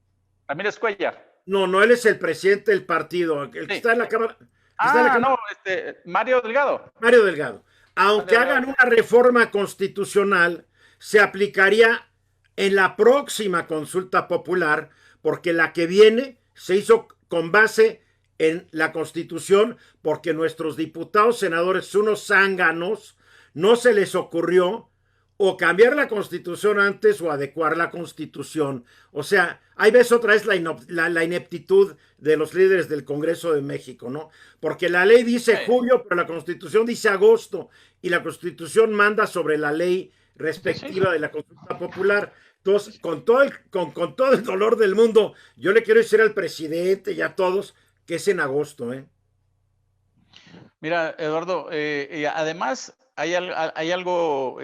Ramírez Cuellar. no, él es el presidente del partido, el que Sí. está en la Cámara, que está en la No, Cámara, Mario Delgado. Mario Delgado. Aunque Mario hagan Delgado. una reforma constitucional, se aplicaría en la próxima consulta popular, porque la que viene se hizo con base en la Constitución, porque nuestros diputados, senadores, unos zánganos, no se les ocurrió o cambiar la Constitución antes o adecuar la Constitución. O sea, ahí ves otra vez la ineptitud de los líderes del Congreso de México, ¿no? Porque la ley dice julio, pero la Constitución dice agosto, y la Constitución manda sobre la ley Sí, sí. respectiva de la consulta popular. Entonces, con todo el dolor del mundo, yo le quiero decir al presidente y a todos que es en agosto, ¿eh? Mira, Eduardo, y además hay algo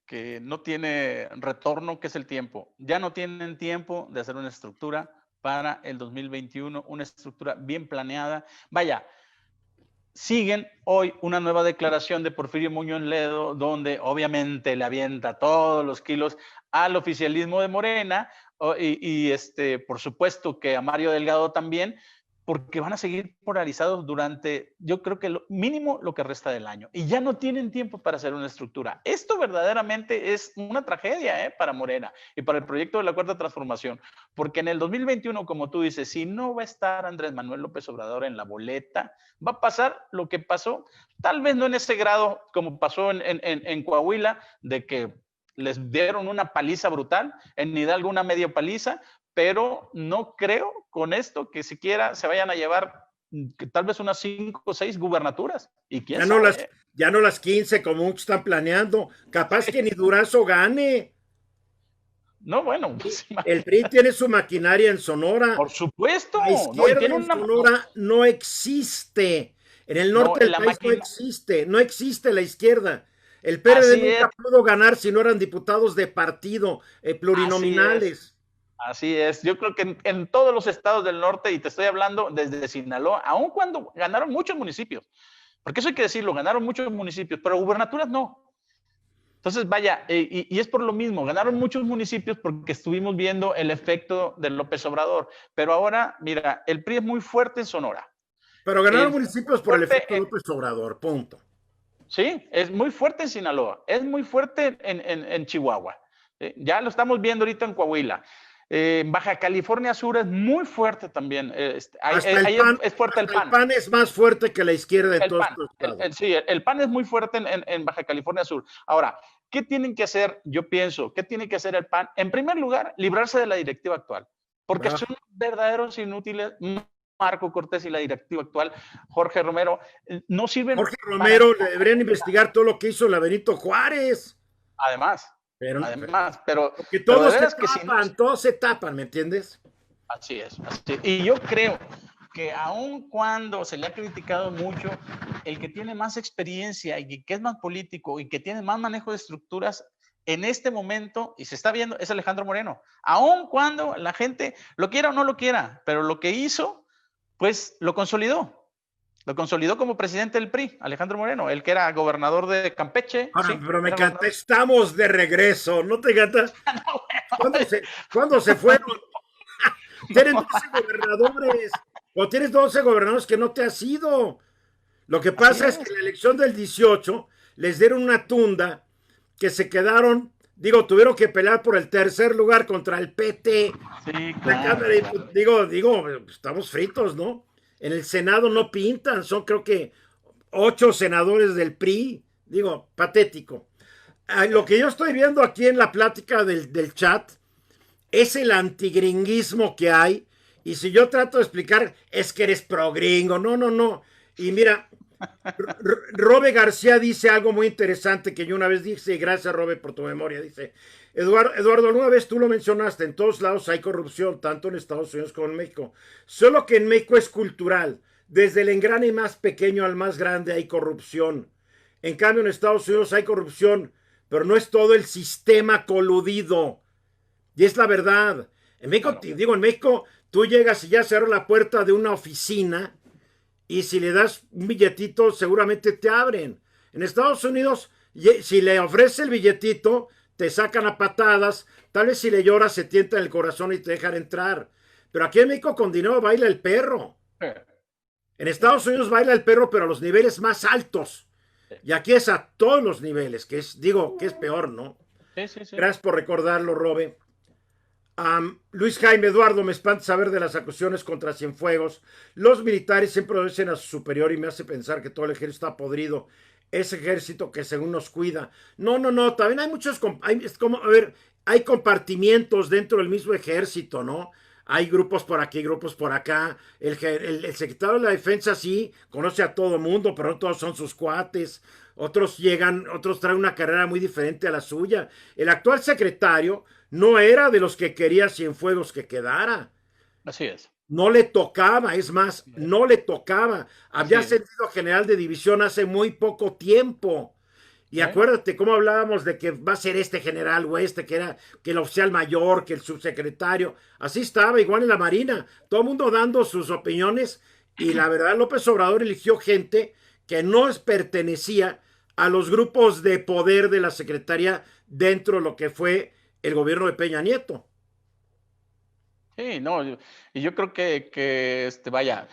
que no tiene retorno, que es el tiempo. Ya no tienen tiempo de hacer una estructura para el 2021, una estructura bien planeada. Vaya, siguen hoy una nueva declaración de Porfirio Muñoz Ledo, donde obviamente le avienta todos los kilos al oficialismo de Morena por supuesto que a Mario Delgado también, porque van a seguir polarizados durante, yo creo que lo mínimo lo que resta del año, y ya no tienen tiempo para hacer una estructura. Esto verdaderamente es una tragedia para Morena y para el proyecto de la Cuarta Transformación, porque en el 2021, como tú dices, si no va a estar Andrés Manuel López Obrador en la boleta, va a pasar lo que pasó, tal vez no en ese grado como pasó en Coahuila, de que les dieron una paliza brutal, en Hidalgo una medio paliza, pero no creo con esto que siquiera se vayan a llevar que tal vez unas 5 o 6 gubernaturas. Y quién sabe. Ya no las 15 como muchos están planeando. Capaz que ni Durazo gane. No, bueno, pues, El PRI tiene su maquinaria en Sonora. por supuesto. La No, y izquierda tiene en una. Sonora no existe. En el No, norte del la país no máquina. existe. No existe la izquierda. El PRD Así es, nunca pudo ganar si no eran diputados de partido, así es. plurinominales. Así es. Yo creo que en todos los estados del norte, y te estoy hablando desde Sinaloa, aun cuando ganaron muchos municipios, porque eso hay que decirlo, ganaron muchos municipios, pero gubernaturas no. Entonces, vaya, y es por lo mismo, ganaron muchos municipios porque estuvimos viendo el efecto del López Obrador, pero ahora, mira, el PRI es muy fuerte en Sonora. Pero ganaron El municipios por el efecto López Obrador, punto. Sí, es muy fuerte en Sinaloa, es muy fuerte en Chihuahua. Ya lo estamos viendo ahorita en Coahuila. En Baja California Sur es muy fuerte también. Hasta el Ahí PAN, es fuerte el hasta el PAN. PAN es más fuerte que la izquierda en El todos PAN, estos estados. sí, el PAN es muy fuerte en Baja California Sur. Ahora, ¿qué tienen que hacer? Yo pienso, ¿qué tiene que hacer el PAN? En primer lugar, librarse de la directiva actual, porque Ah, son verdaderos inútiles. Marco Cortés y la directiva actual, Jorge Romero, no sirven Jorge para Romero le deberían investigar todo lo que hizo la Benito Juárez. además, Pero, porque pero de todos se veras que si no, tapan, todos se tapan, ¿me entiendes? así es, así. Y yo creo que aun cuando se le ha criticado mucho, el que tiene más experiencia y que es más político y que tiene más manejo de estructuras en este momento, y se está viendo, es Alejandro Moreno. Aun cuando la gente lo quiera o no lo quiera, pero lo que hizo, pues lo consolidó. Lo consolidó como presidente del PRI, Alejandro Moreno, el que era gobernador de Campeche, Ahora, sí, pero me era encanta, gobernador. estamos de regreso, ¿no te encanta? No, ¿Cuándo se fueron? Tienen 12 gobernadores, o tienes 12 gobernadores que no te has ido. Lo que así pasa es que es. en la elección del 18 les dieron una tunda que se quedaron, digo, tuvieron que pelear por el tercer lugar contra el PT. Sí, La claro, Cámara, claro. digo, estamos fritos, ¿no? En el Senado no pintan, son creo que 8 senadores del PRI. Digo, patético. Lo que yo estoy viendo aquí en la plática del chat es el antigringuismo que hay. Y si yo trato de explicar, es que eres pro gringo. No, no, no. Y mira, Robe García dice algo muy interesante que yo una vez dije, gracias Robe por tu memoria, dice, Eduardo, alguna vez tú lo mencionaste, en todos lados hay corrupción, tanto en Estados Unidos como en México, solo que en México es cultural, desde el engrane más pequeño al más grande hay corrupción, en cambio en Estados Unidos hay corrupción, pero no es todo el sistema coludido, y es la verdad. En México, Claro. digo, en México, tú llegas y ya cerró la puerta de una oficina y si le das un billetito, seguramente te abren. En Estados Unidos, si le ofrece el billetito, te sacan a patadas. Tal vez si le lloras, se tienta el corazón y te dejan entrar. Pero aquí en México con dinero baila el perro. Sí, En sí, Estados Unidos baila el perro, pero a los niveles más altos. sí. Y aquí es a todos los niveles, que es, digo, que es peor, ¿no? Sí, sí, sí. Gracias por recordarlo, Robe. Luis Jaime Eduardo, me espanta saber de las acusaciones contra Cienfuegos. Los militares siempre obedecen a su superior y me hace pensar que todo el ejército está podrido. Ese ejército que según nos cuida. No, no, no, también hay muchos, es como, a ver, hay compartimientos dentro del mismo ejército, ¿no? Hay grupos por aquí, grupos por acá. El secretario de la defensa sí conoce a todo mundo, pero no todos son sus cuates. Otros llegan, otros traen una carrera muy diferente a la suya. El actual secretario no era de los que quería Cienfuegos que quedara. Así es. No le tocaba, es más, no le tocaba. Así Había es. sentido general de división hace muy poco tiempo. Y ¿Eh? acuérdate cómo hablábamos de que va a ser este general o este, que era que el oficial mayor, que el subsecretario. Así estaba, igual en la Marina. Todo el mundo dando sus opiniones. Y la verdad, López Obrador eligió gente que no pertenecía a los grupos de poder de la Secretaría dentro de lo que fue el gobierno de Peña Nieto. Sí, no, y yo creo que vaya,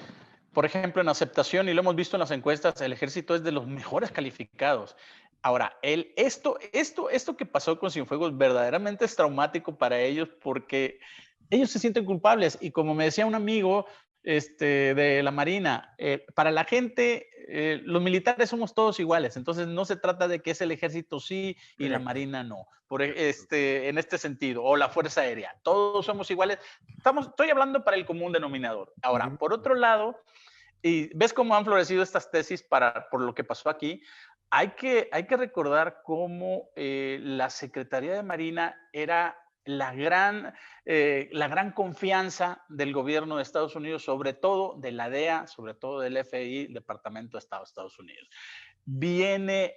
por ejemplo, en aceptación, y lo hemos visto en las encuestas, el ejército es de los mejores calificados. Ahora, esto que pasó con Cienfuegos verdaderamente es traumático para ellos porque ellos se sienten culpables. Y como me decía un amigo de la Marina, para la gente, los militares somos todos iguales. Entonces, no se trata de que es el ejército sí y la Marina no. En este sentido, o la Fuerza Aérea. Todos somos iguales. Estoy hablando para el común denominador. Ahora, por otro lado, y ves cómo han florecido estas tesis por lo que pasó aquí. Hay que recordar cómo la Secretaría de Marina era la gran confianza del gobierno de Estados Unidos, sobre todo de la DEA, sobre todo del FI, Departamento de Estado de Estados Unidos. Viene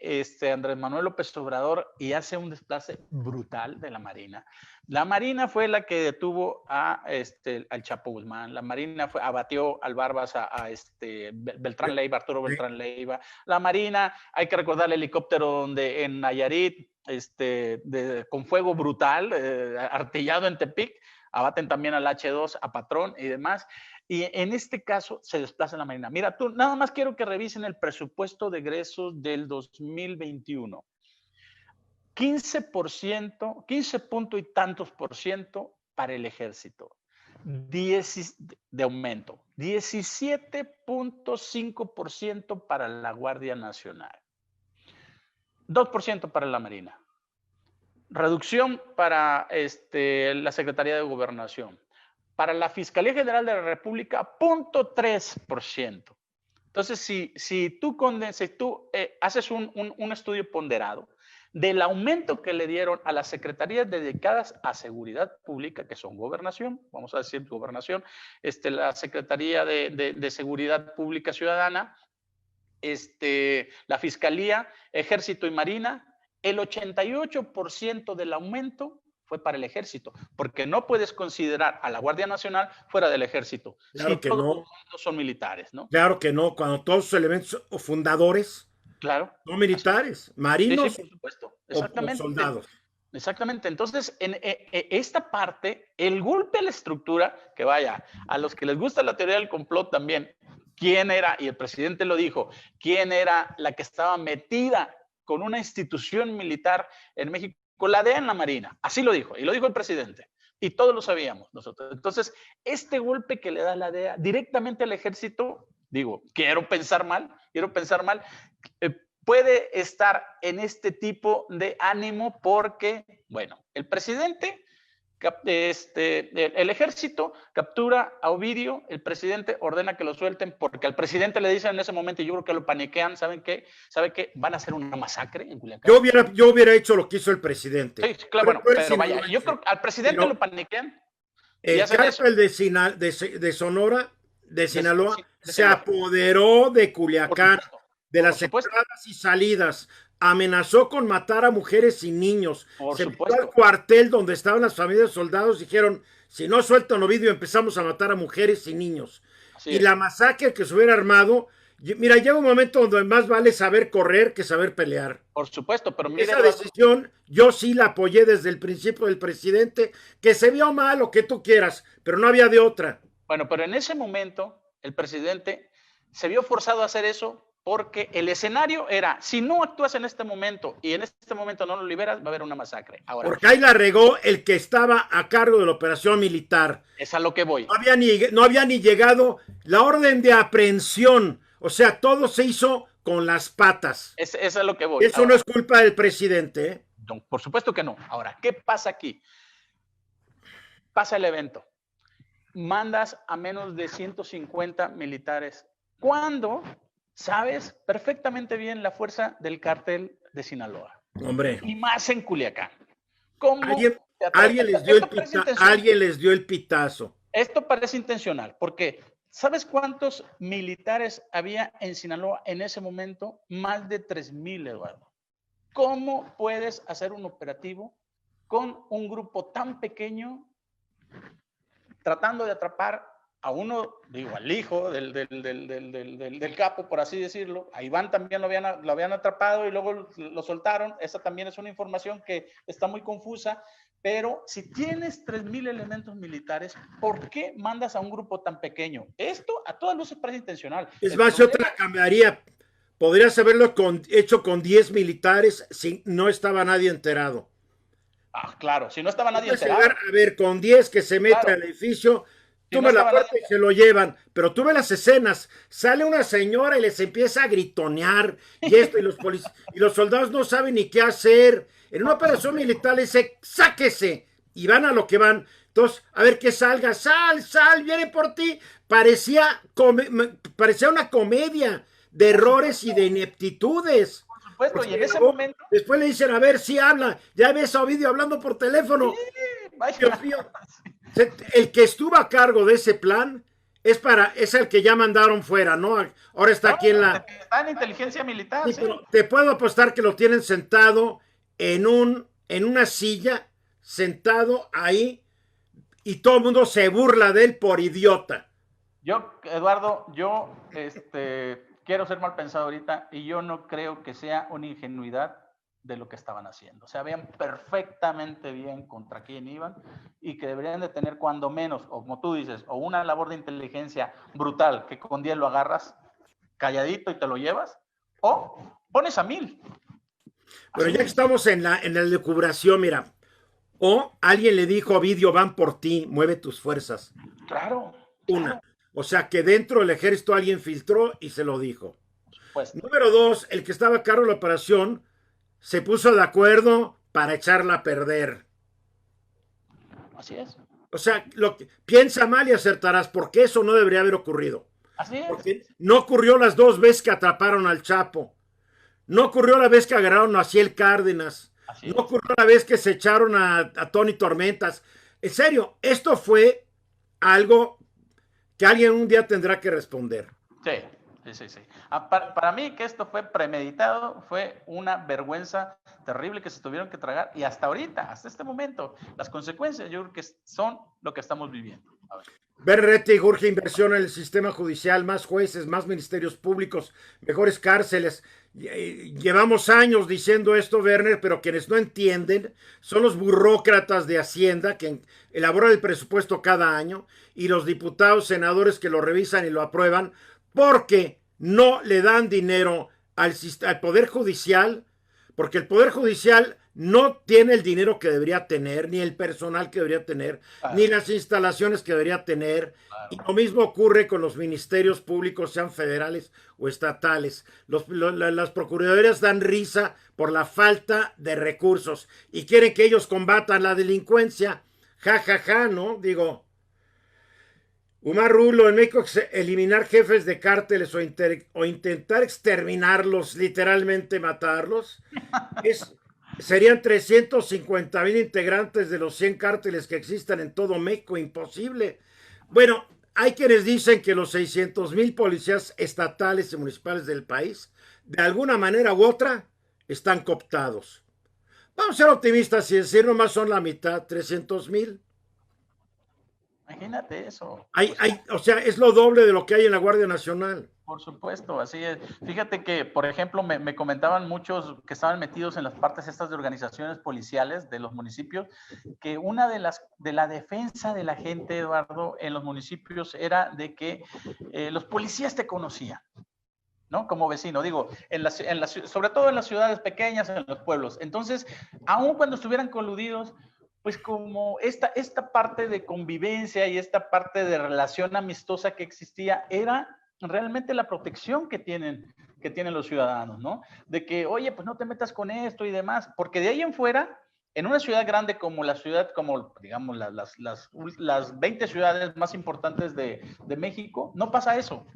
Andrés Manuel López Obrador y hace un desplace brutal de la Marina. La Marina fue la que detuvo al Chapo Guzmán. La Marina abatió al Barbas, a Beltrán Leiva, Arturo Beltrán Leiva. La Marina, hay que recordar el helicóptero donde en Nayarit, con fuego brutal, artillado en Tepic, abaten también al H2, a Patrón y demás. Y en este caso se desplaza la Marina. Mira, tú nada más quiero que revisen el presupuesto de egresos del 2021. 15 punto y tantos por ciento para el ejército, 10 de aumento, 17.5% para la Guardia Nacional, 2% para la Marina, reducción para la Secretaría de Gobernación, para la Fiscalía General de la República, 0.3%. Entonces, si tú haces un estudio ponderado del aumento que le dieron a las secretarías dedicadas a seguridad pública, que son gobernación, vamos a decir gobernación, la Secretaría de Seguridad Pública Ciudadana, la Fiscalía, Ejército y Marina, el 88% del aumento fue para el ejército, porque no puedes considerar a la Guardia Nacional fuera del ejército. Claro si que todos no. los son militares, ¿no? Claro que no. Cuando todos sus elementos fundadores Claro. son militares, marinos Sí, por supuesto. o soldados. Exactamente. Entonces, en esta parte, el golpe a la estructura, que vaya, a los que les gusta la teoría del complot también, quién era, y el presidente lo dijo, quién era la que estaba metida con una institución militar en México, la DEA en la Marina. Así lo dijo, y lo dijo el presidente. Y todos lo sabíamos nosotros. Entonces, este golpe que le da la DEA directamente al ejército, digo, quiero pensar mal, puede estar en este tipo de ánimo porque, bueno, el presidente, el ejército captura a Ovidio, el presidente ordena que lo suelten porque al presidente le dicen en ese momento, y yo creo que lo paniquean, ¿saben qué? Van a hacer una masacre en Culiacán. Yo hubiera hecho lo que hizo el presidente. Sí, claro, pero vaya, yo creo que al presidente lo paniquean. El cártel de Sonora, de Sinaloa, se apoderó de Culiacán, de las entradas y salidas, amenazó con matar a mujeres y niños. Se metió al cuartel donde estaban las familias de soldados, dijeron, si no sueltan Ovidio empezamos a matar a mujeres y niños. Y la masacre que se hubiera armado, mira, llega un momento donde más vale saber correr que saber pelear. Por supuesto, pero mira, esa decisión yo sí la apoyé desde el principio del presidente, que se vio mal o que tú quieras, pero no había de otra. Bueno, pero en ese momento el presidente se vio forzado a hacer eso porque el escenario era, si no actúas en este momento y en este momento no lo liberas, va a haber una masacre. Ahora, porque ahí la regó el que estaba a cargo de la operación militar. Es a lo que voy. No había ni llegado la orden de aprehensión, o sea, todo se hizo con las patas. Es a lo que voy. Eso ahora, no es culpa del presidente, ¿eh? No, por supuesto que no. Ahora, ¿qué pasa aquí? Pasa el evento. Mandas a menos de 150 militares. ¿Cuándo? Sabes perfectamente bien la fuerza del cártel de Sinaloa. Hombre. Y más en Culiacán. ¿Cómo? Alguien les dio el pitazo. Esto parece intencional, porque ¿sabes cuántos militares había en Sinaloa en ese momento? Más de 3,000, Eduardo. ¿Cómo puedes hacer un operativo con un grupo tan pequeño tratando de atrapar a uno, digo, al hijo del capo, por así decirlo? A Iván también lo habían atrapado y luego lo soltaron. Esa también es una información que está muy confusa. Pero si tienes 3,000 elementos militares, ¿por qué mandas a un grupo tan pequeño? Esto a todas luces parece intencional. Es más, yo te la cambiaría. Podrías haberlo hecho con 10 militares si no estaba nadie enterado. Ah, claro, si no estaba nadie enterado. A ver, con 10 que se mete al edificio, toma la puerta y se lo llevan. Pero tú ves las escenas, sale una señora y les empieza a gritonear y esto, y los soldados no saben ni qué hacer. En una operación militar les dice, sáquese, y van a lo que van. Entonces, a ver que salga, sal, viene por ti. Parecía una comedia de errores y de ineptitudes. Por supuesto, y en ese momento. Después le dicen, a ver si habla, ya ves a Ovidio hablando por teléfono. Sí, vaya. Dios mío. El que estuvo a cargo de ese plan es el que ya mandaron fuera, ¿no? Ahora está aquí en la... Está en inteligencia militar. Sí, pero te puedo apostar que lo tienen sentado en una silla, sentado ahí, y todo el mundo se burla de él por idiota. Eduardo, quiero ser mal pensado ahorita, y yo no creo que sea una ingenuidad de lo que estaban haciendo. Sabían perfectamente bien contra quién iban y que deberían de tener cuando menos, o como tú dices, o una labor de inteligencia brutal, que con 10 lo agarras calladito y te lo llevas, o pones a 1000. Pero ya que estamos en la elucubración, mira, O alguien le dijo a Ovidio, van por ti, mueve tus fuerzas. Claro, Una. claro, O sea que dentro del ejército alguien filtró y se lo dijo. por supuesto. Número dos, el que estaba a cargo de la operación se puso de acuerdo para echarla a perder. Así es, O sea, piensa mal y acertarás, porque eso no debería haber ocurrido. así es. Porque no ocurrió las dos veces que atraparon al Chapo. No ocurrió la vez que agarraron a Ciel Cárdenas. Así No es. ocurrió la vez que se echaron a Tony Tormentas. En serio, esto fue algo que alguien un día tendrá que responder. Sí, sí, sí, sí. Para mí que esto fue premeditado, fue una vergüenza terrible que se tuvieron que tragar y hasta ahorita, hasta este momento, las consecuencias yo creo que son lo que estamos viviendo. A ver. Berretti urge inversión en el sistema judicial, más jueces, más ministerios públicos, mejores cárceles. Llevamos años diciendo esto, Werner, pero quienes no entienden son los burócratas de Hacienda que elaboran el presupuesto cada año y los diputados, senadores que lo revisan y lo aprueban porque no le dan dinero al Poder Judicial, porque el Poder Judicial no tiene el dinero que debería tener, ni el personal que debería tener, ni las instalaciones que debería tener. Y lo mismo ocurre con los ministerios públicos, sean federales o estatales. Las procuradurías dan risa por la falta de recursos y quieren que ellos combatan la delincuencia. Ja, ja, ja, ¿no? Digo, Umar Rulo, en México eliminar jefes de cárteles o intentar exterminarlos, literalmente matarlos, serían 350,000 integrantes de los 100 cárteles que existan en todo México. Imposible. Bueno, hay quienes dicen que los 600,000 policías estatales y municipales del país, de alguna manera u otra, están cooptados. Vamos a ser optimistas y decir nomás son la mitad, 300,000. Imagínate eso. O sea, es lo doble de lo que hay en la Guardia Nacional. Por supuesto, así es. Fíjate que, por ejemplo, me comentaban muchos que estaban metidos en las partes estas de organizaciones policiales de los municipios, que una de la defensa de la gente, Eduardo, en los municipios era de que los policías te conocían, ¿no? Como vecino, digo, sobre todo en las ciudades pequeñas, en los pueblos. Entonces, aun cuando estuvieran coludidos, pues como esta parte de convivencia y esta parte de relación amistosa que existía era realmente la protección que tienen los ciudadanos, ¿no? De que, oye, pues no te metas con esto y demás, porque de ahí en fuera, en una ciudad grande como la ciudad, como digamos las 20 ciudades más importantes de México, no pasa eso.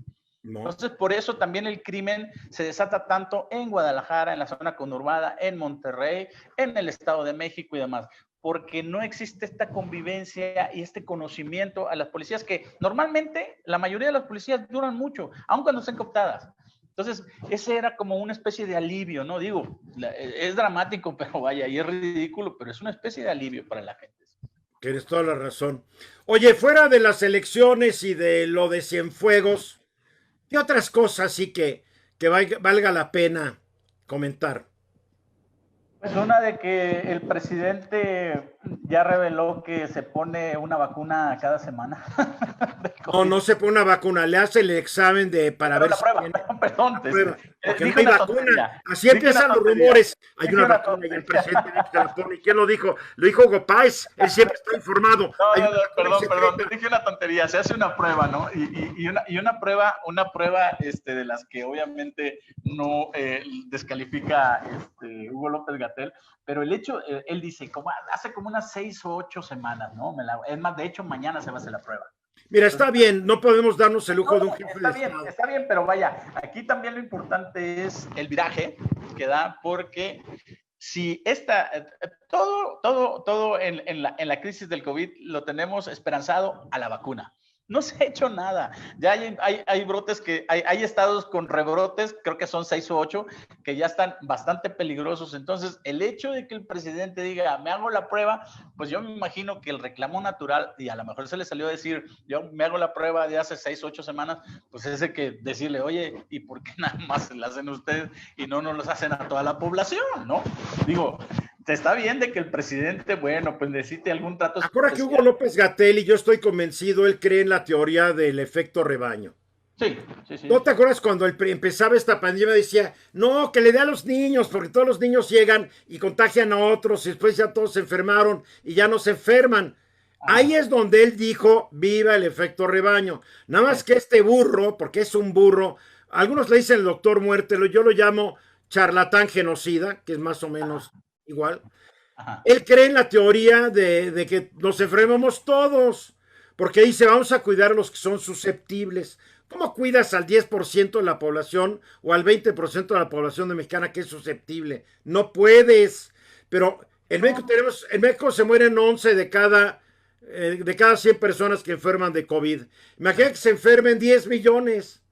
No. Entonces, por eso también el crimen se desata tanto en Guadalajara, en la zona conurbada, en Monterrey, en el Estado de México y demás, porque no existe esta convivencia y este conocimiento a las policías, que normalmente la mayoría de las policías duran mucho, aun cuando estén cooptadas. Entonces, ese era como una especie de alivio, ¿no? Digo, es dramático, pero vaya, y es ridículo, pero es una especie de alivio para la gente. Tienes toda la razón. Oye, fuera de las elecciones y de lo de Cienfuegos, ¿qué otras cosas sí que valga la pena comentar? Pues una de que el presidente ya reveló que se pone una vacuna cada semana. No se pone una vacuna, le hace el examen para ver si tiene... Perdón. Porque no hay vacuna. Así empiezan los rumores. Hay una vacuna y el presidente se la pone. ¿Quién lo dijo? Lo dijo Hugo Páez. Él siempre está informado. Perdón. Te dije una tontería. Se hace una prueba, ¿no? Y una prueba de las que obviamente no descalifica Hugo López-Gatell, pero el hecho, él dice, hace como unas 6 o 8 semanas, ¿no? Es más, de hecho, mañana se va a hacer la prueba. Mira, está bien, no podemos darnos el lujo de un jefe de Estado. Está bien, pero vaya, aquí también lo importante es el viraje que da, porque si todo en la crisis del COVID lo tenemos esperanzado a la vacuna. No se ha hecho nada. Ya hay brotes hay estados con rebrotes, creo que son 6 o 8, que ya están bastante peligrosos. Entonces, el hecho de que el presidente diga, me hago la prueba, pues yo me imagino que el reclamo natural, y a lo mejor se le salió a decir, yo me hago la prueba de hace 6 o 8 semanas, pues es de que decirle, oye, ¿y por qué nada más se la hacen ustedes y no nos los hacen a toda la población, no? Digo, está bien de que el presidente, bueno, pues necesite algún trato especial. Ahora que Hugo López-Gatell, y yo estoy convencido, él cree en la teoría del efecto rebaño. Sí, sí, sí. ¿No te acuerdas cuando empezaba esta pandemia? Decía, no, que le dé a los niños, porque todos los niños llegan y contagian a otros y después ya todos se enfermaron y ya no se enferman. Ahí Ajá. es donde él dijo, viva el efecto rebaño. Nada más que este burro, porque es un burro, algunos le dicen el doctor muerte, yo lo llamo charlatán genocida, que es más o Ajá. menos igual. Ajá. Él cree en la teoría de que nos enfermamos todos, porque dice, vamos a cuidar a los que son susceptibles. ¿Cómo cuidas al 10% de la población o al 20% de la población de mexicana que es susceptible? No puedes. Pero No, En México se mueren 11 de cada 100 personas que enferman de COVID. Imagina que se enfermen 10 millones,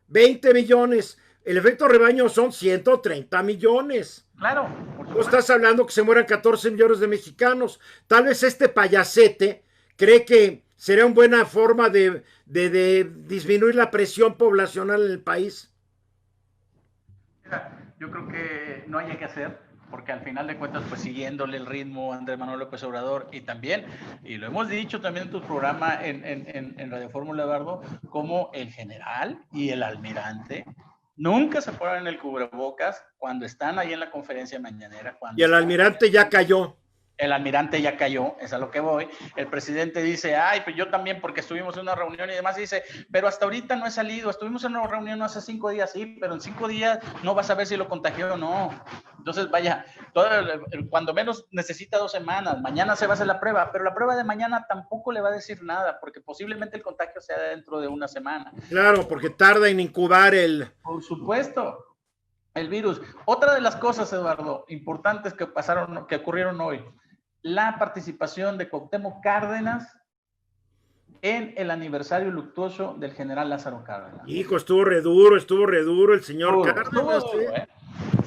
20 millones. El efecto rebaño son 130 millones. claro, por Tú supuesto. estás hablando que se mueran 14 millones de mexicanos. Tal vez este payasete cree que sería una buena forma de disminuir la presión poblacional en el país. Mira, yo creo que no haya que hacer, porque al final de cuentas, pues siguiéndole el ritmo a Andrés Manuel López Obrador y también, y lo hemos dicho también en tu programa en Radio Fórmula, Eduardo, como el general y el almirante nunca se ponen el cubrebocas cuando están ahí en la conferencia mañanera, Y cuando el están almirante ya cayó. el almirante ya cayó, es a lo que voy. El presidente dice, ay, pues yo también porque estuvimos en una reunión y demás, y dice, pero hasta ahorita no he salido, estuvimos en una reunión hace 5 días, sí, pero en 5 días no vas a ver si lo contagió o no. Entonces, vaya, cuando menos necesita 2 semanas, mañana se va a hacer la prueba, pero la prueba de mañana tampoco le va a decir nada, porque posiblemente el contagio sea dentro de una semana. Claro, porque tarda en incubar Por supuesto, el virus. Otra de las cosas, Eduardo, importantes que pasaron, que ocurrieron hoy, la participación de Cuauhtémoc Cárdenas en el aniversario luctuoso del general Lázaro Cárdenas. Hijo, estuvo re duro el señor Estuvo Cárdenas, duro, ¿eh? ¿eh?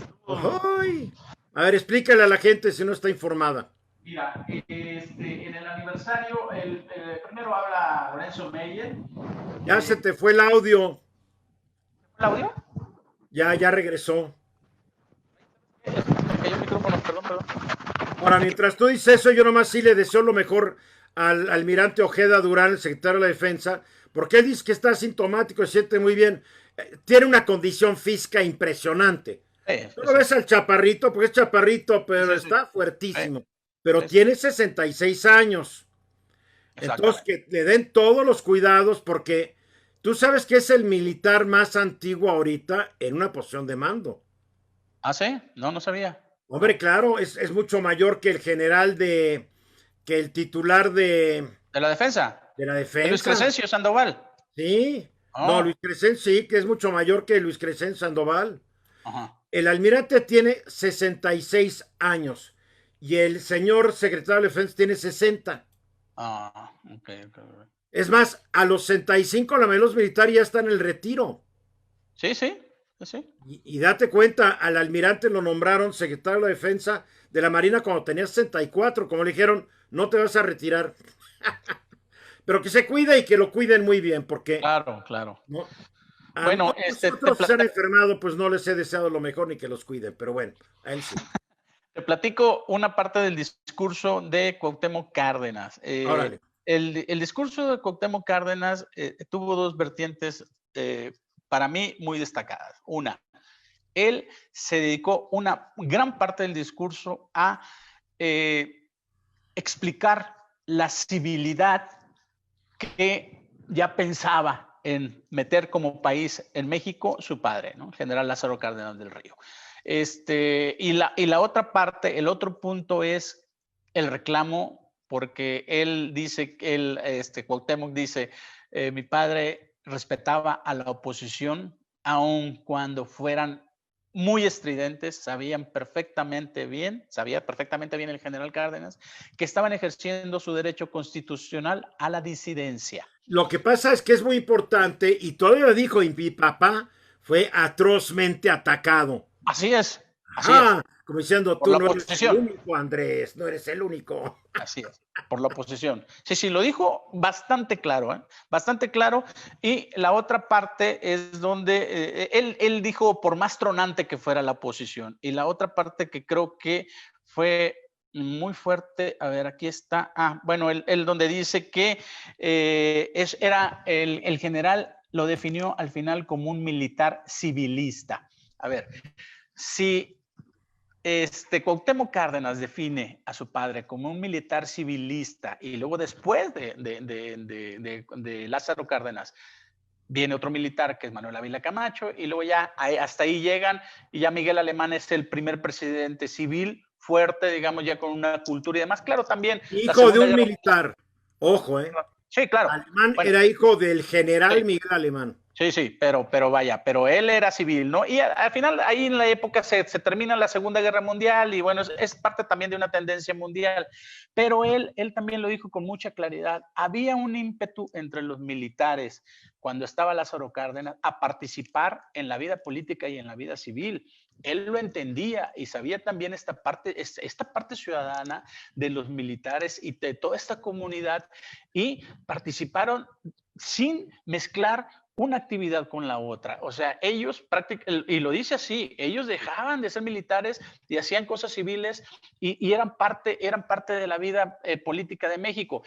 Estuvo duro. ¡Ay! A ver, explícale a la gente si no está informada. Mira, en el aniversario, primero habla Lorenzo Meyer. Ya se te fue el audio. ¿El audio? Ya regresó. Me cayó el micrófono, perdón, perdón. Ahora, mientras tú dices eso, yo nomás sí le deseo lo mejor al almirante Ojeda Durán, el secretario de la Defensa, porque él dice que está asintomático, se siente muy bien. Tiene una condición física impresionante. Sí, Tú sí, lo sí. ves al chaparrito, porque es chaparrito, Sí, pero sí, sí. está Sí, fuertísimo. Pero sí, sí. tiene 66 años. Entonces, Exactamente. que le den todos los cuidados, porque tú sabes que es el militar más antiguo ahorita en una posición de mando. ¿Ah, sí? No, no sabía. Hombre, No. claro, es mucho mayor que el general que el titular ¿De la defensa? de la ¿De Luis defensa. Crescencio Sandoval? Sí. No, Oh, Luis Crescencio sí, que es mucho mayor que Luis Crescencio Sandoval. ajá. El almirante tiene 66 años y el señor secretario de defensa tiene 60. Ah, ok, ok. Ok. Es más, a los 65 la mayoría de los militares ya están en el retiro. Sí, sí, sí, sí. Y date cuenta, al almirante lo nombraron secretario de la defensa de la Marina cuando tenía 64. Como le dijeron, no te vas a retirar. Pero que se cuide y que lo cuiden muy bien, porque Claro, claro. ¿no? A Bueno, muchos otros que se han enfermado, pues no les he deseado lo mejor ni que los cuiden, pero bueno, a él sí. te platico una parte del discurso de Cuauhtémoc Cárdenas. Órale. El discurso de Cuauhtémoc Cárdenas tuvo dos vertientes para mí muy destacadas. Una, él se dedicó una gran parte del discurso a explicar la civilidad que ya pensaba en meter como país en México su padre, ¿no? El general Lázaro Cárdenas del Río. Y la otra parte, el otro punto es el reclamo, porque él dice, Cuauhtémoc dice, mi padre respetaba a la oposición, aun cuando fueran muy estridentes, sabía perfectamente bien el general Cárdenas, que estaban ejerciendo su derecho constitucional a la disidencia. Lo que pasa es que es muy importante, y todavía lo dijo, y mi papá fue atrozmente atacado. Así es, así es, Ajá, como diciendo, por tú la no eres el oposición. único, Andrés, no eres el único. Así es, por la oposición. Sí, sí, lo dijo bastante claro, ¿eh? Bastante claro. Y la otra parte es donde él dijo, por más tronante que fuera la oposición. Y la otra parte que creo que fue muy fuerte, a ver, aquí está. Bueno, él donde dice que era el general lo definió al final como un militar civilista. A ver, si Cuauhtémoc Cárdenas define a su padre como un militar civilista y luego después de Lázaro Cárdenas viene otro militar que es Manuel Ávila Camacho y luego ya hasta ahí llegan y ya Miguel Alemán es el primer presidente civil fuerte, digamos, ya con una cultura y demás. Claro, también. Hijo de un militar. Ojo, Sí, claro. Alemán bueno, era hijo del general sí. Miguel Alemán. Sí, pero vaya, pero él era civil, ¿no? Y al final, ahí en la época se termina la Segunda Guerra Mundial y bueno, es parte también de una tendencia mundial. Pero él también lo dijo con mucha claridad. Había un ímpetu entre los militares cuando estaba Lázaro Cárdenas a participar en la vida política y en la vida civil. Él lo entendía y sabía también esta parte ciudadana de los militares y de toda esta comunidad y participaron sin mezclar una actividad con la otra. O sea, ellos y lo dice así, ellos dejaban de ser militares y hacían cosas civiles y eran parte de la vida política de México.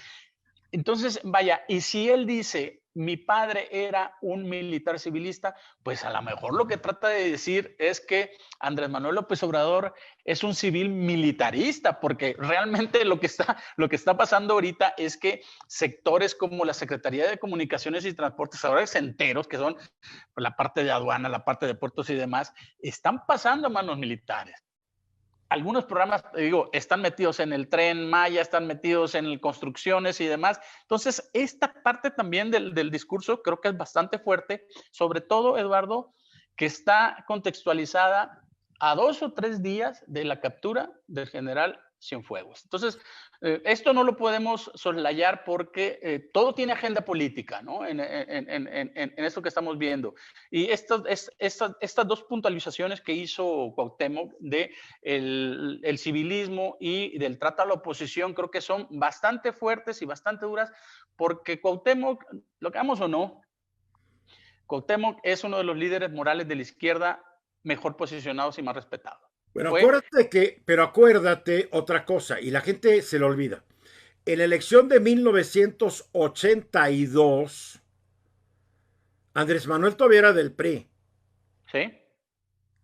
Entonces, vaya, y si él dice, mi padre era un militar civilista, pues a lo mejor lo que trata de decir es que Andrés Manuel López Obrador es un civil militarista, porque realmente lo que está pasando ahorita es que sectores como la Secretaría de Comunicaciones y Transportes, ahora enteros, que son la parte de aduana, la parte de puertos y demás, están pasando a manos militares. Algunos programas, digo, están metidos en el Tren Maya, están metidos en construcciones y demás. Entonces, esta parte también del discurso creo que es bastante fuerte, sobre todo, Eduardo, que está contextualizada a 2 o 3 días de la captura del general Cienfuegos. Entonces, esto no lo podemos soslayar porque todo tiene agenda política, ¿no? En esto que estamos viendo. Y estas dos puntualizaciones que hizo Cuauhtémoc de el civilismo y del trato a la oposición, creo que son bastante fuertes y bastante duras, porque Cuauhtémoc, lo que hagamos o no, Cuauhtémoc es uno de los líderes morales de la izquierda mejor posicionados y más respetados. Bueno, acuérdate otra cosa, y la gente se lo olvida. En la elección de 1982, Andrés Manuel todavía era del PRI. Sí.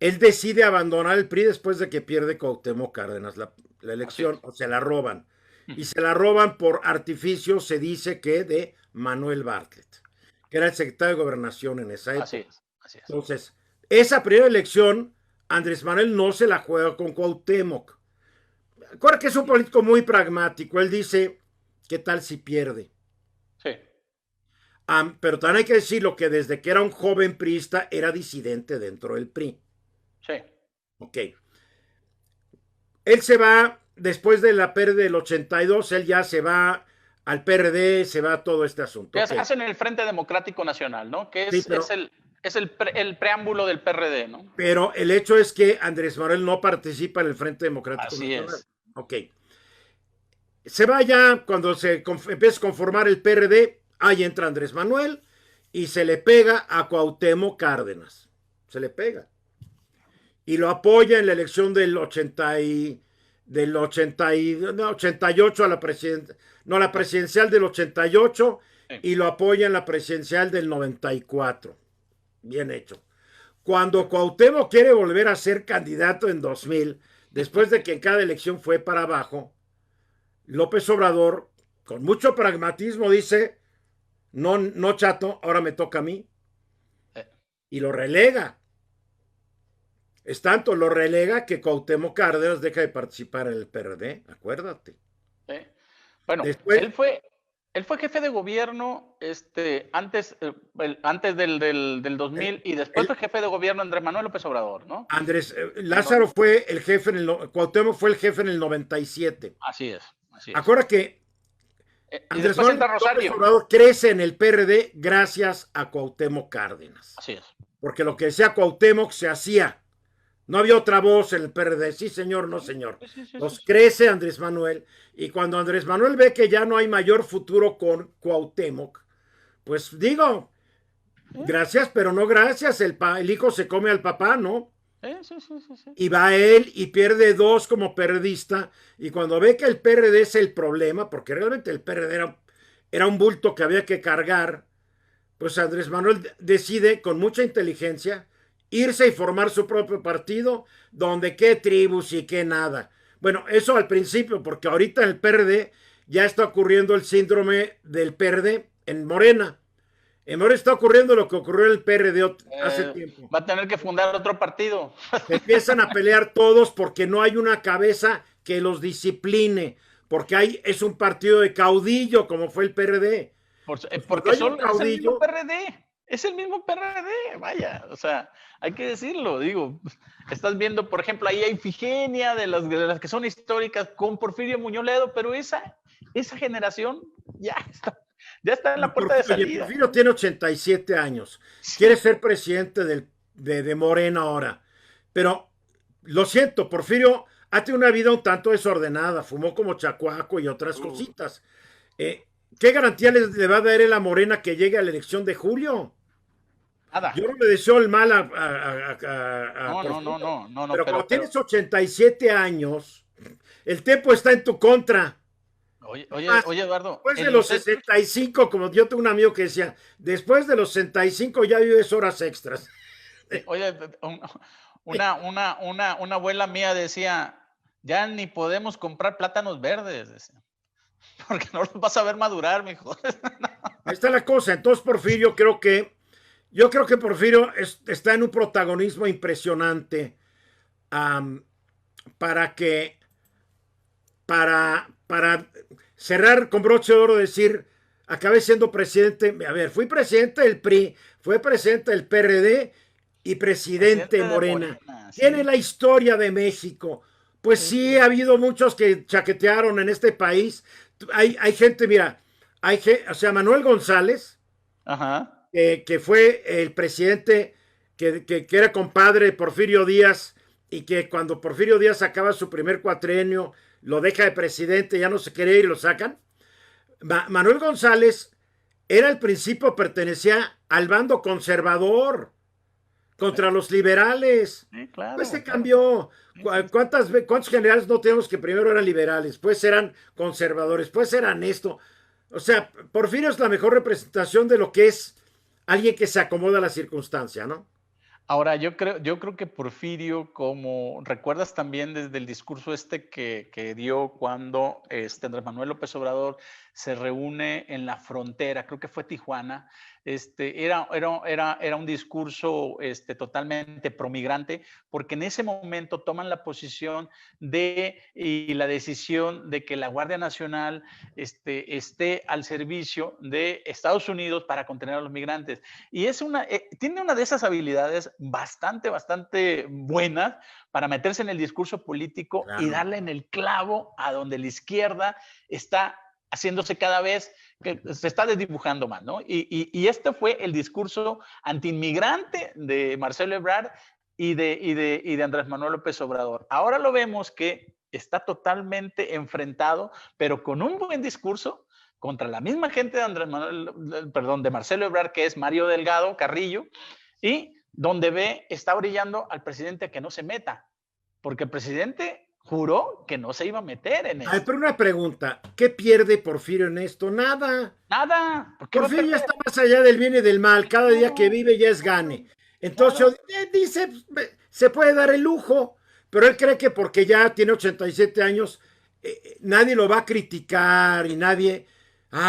Él decide abandonar el PRI después de que pierde Cuauhtémoc Cárdenas la elección, o se la roban. Y se la roban por artificio, se dice que de Manuel Bartlett, que era el secretario de Gobernación en esa época. Así es. Entonces, esa primera elección, Andrés Manuel no se la juega con Cuauhtémoc. Acuérdate que es un político muy pragmático. Él dice, ¿qué tal si pierde? Sí. Pero también hay que decirlo que desde que era un joven priista era disidente dentro del PRI. Sí. Ok. Él se va, después de la pérdida del 82, él ya se va al PRD, se va a todo este asunto. Okay. Hacen el Frente Democrático Nacional, ¿no? Que es, sí, pero, es el preámbulo del PRD, ¿no? Pero el hecho es que Andrés Manuel no participa en el Frente Democrático Nacional. Así es. Ok. Se va ya, cuando se empieza a conformar el PRD, ahí entra Andrés Manuel y se le pega a Cuauhtémoc Cárdenas. Se le pega. Y lo apoya en la elección del 88 a la presidencia. No, la presidencial del 88 sí. Y lo apoya en la presidencial del 94. Bien hecho. Cuando Cuauhtémoc quiere volver a ser candidato en 2000, después de que en cada elección fue para abajo, López Obrador, con mucho pragmatismo, dice, no chato, ahora me toca a mí. Y lo relega. Es tanto, lo relega que Cuauhtémoc Cárdenas deja de participar en el PRD, acuérdate. Bueno, después, él fue jefe de gobierno antes del 2000 y después fue jefe de gobierno Andrés Manuel López Obrador, ¿no? Lázaro fue el jefe, Cuauhtémoc fue el jefe en el 97. Así es. Acuérdate que Andrés Manuel López Obrador crece en el PRD gracias a Cuauhtémoc Cárdenas. Así es. Porque lo que decía Cuauhtémoc se hacía. No había otra voz en el PRD, sí señor, no señor. Entonces crece Andrés Manuel y cuando Andrés Manuel ve que ya no hay mayor futuro con Cuauhtémoc, pues digo, gracias, pero no gracias, el hijo se come al papá, ¿no? Sí. Y va él y pierde 2 como periodista y cuando ve que el PRD es el problema, porque realmente el PRD era un bulto que había que cargar, pues Andrés Manuel decide con mucha inteligencia irse y formar su propio partido, donde qué tribus y qué nada. Bueno, eso al principio, porque ahorita en el PRD ya está ocurriendo el síndrome del PRD en Morena. En Morena está ocurriendo lo que ocurrió en el PRD hace tiempo. Va a tener que fundar otro partido. Se empiezan a pelear todos porque no hay una cabeza que los discipline, porque es un partido de caudillo como fue el PRD. Porque solo es el mismo PRD. Es el mismo PRD, vaya, o sea, hay que decirlo, digo, estás viendo, por ejemplo, ahí hay Ifigenia de las que son históricas con Porfirio Muñoz Ledo, pero esa generación ya está en la puerta de salida. Porfirio tiene 87 años, quiere ser presidente de Morena ahora, pero lo siento, Porfirio ha tenido una vida un tanto desordenada, fumó como chacuaco y otras cositas. ¿Qué garantía le va a dar él a Morena que llegue a la elección de julio? Nada. Yo no le deseo el mal a no, pero cuando tienes 87 años, el tiempo está en tu contra. Oye, Eduardo. Después de los 65, como yo tengo un amigo que decía, después de los 65 ya vives horas extras. Oye, una abuela mía decía, ya ni podemos comprar plátanos verdes, decía, porque no los vas a ver madurar, mijo. Ahí está la cosa. Entonces, Porfirio, yo creo que Porfirio está en un protagonismo impresionante para cerrar con broche de oro, decir, acabé siendo presidente, a ver, fui presidente del PRI, fue presidente del PRD y presidente de Morena. Tiene sí la historia de México. Pues sí, ha habido muchos que chaquetearon en este país. Hay gente, mira, o sea, Manuel González, ajá, que fue el presidente que era compadre de Porfirio Díaz y que cuando Porfirio Díaz acaba su primer cuatrienio lo deja de presidente, ya no se quiere ir y lo sacan. Manuel González era al principio, pertenecía al bando conservador contra los liberales. Sí, claro, pues se cambió. ¿Cuántos generales no tenemos que primero eran liberales, pues eran conservadores, pues eran esto? O sea, Porfirio es la mejor representación de lo que es alguien que se acomoda a la circunstancia, ¿no? Ahora, yo creo que Porfirio, como recuerdas también desde el discurso que dio cuando Andrés Manuel López Obrador se reúne en la frontera, creo que fue Tijuana, era un discurso totalmente promigrante, porque en ese momento toman la posición y la decisión de que la Guardia Nacional esté al servicio de Estados Unidos para contener a los migrantes. Y tiene una de esas habilidades bastante buenas para meterse en el discurso político, claro, y darle en el clavo a donde la izquierda está haciéndose cada vez, que se está desdibujando más, ¿no? Y este fue el discurso antiinmigrante de Marcelo Ebrard y de Andrés Manuel López Obrador. Ahora lo vemos que está totalmente enfrentado, pero con un buen discurso contra la misma gente de Marcelo Ebrard, que es Mario Delgado Carrillo, y donde está brillando al presidente que no se meta, porque el presidente juró que no se iba a meter en esto. Pero una pregunta, ¿qué pierde Porfirio en esto? Nada. Nada. Porfirio ya está más allá del bien y del mal, cada día que vive ya es gane. Entonces dice, se puede dar el lujo, pero él cree que porque ya tiene 87 años, nadie lo va a criticar y nadie,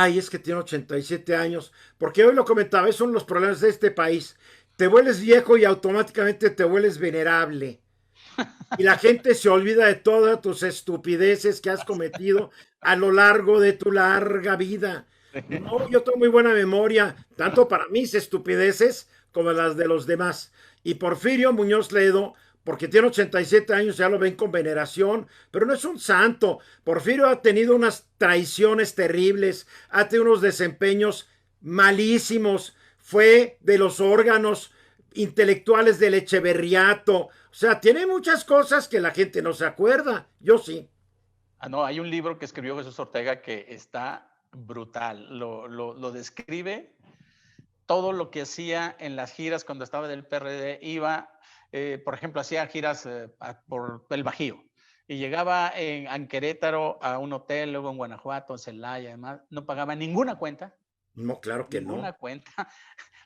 es que tiene 87 años, porque hoy lo comentaba, esos son los problemas de este país. Te vuelves viejo y automáticamente te vuelves venerable. Y la gente se olvida de todas tus estupideces que has cometido a lo largo de tu larga vida. No, yo tengo muy buena memoria, tanto para mis estupideces como las de los demás. Y Porfirio Muñoz Ledo, porque tiene 87 años, ya lo ven con veneración, pero no es un santo. Porfirio ha tenido unas traiciones terribles, ha tenido unos desempeños malísimos, fue de los órganos intelectuales del Echeverriato. O sea, tiene muchas cosas que la gente no se acuerda. Yo sí. No, hay un libro que escribió Jesús Ortega que está brutal. Lo describe todo lo que hacía en las giras cuando estaba del PRD. Iba, por ejemplo, hacía giras por el Bajío. Y llegaba en Querétaro a un hotel, luego en Guanajuato, en Celaya, además, no pagaba ninguna cuenta. No, claro que no. Ninguna cuenta.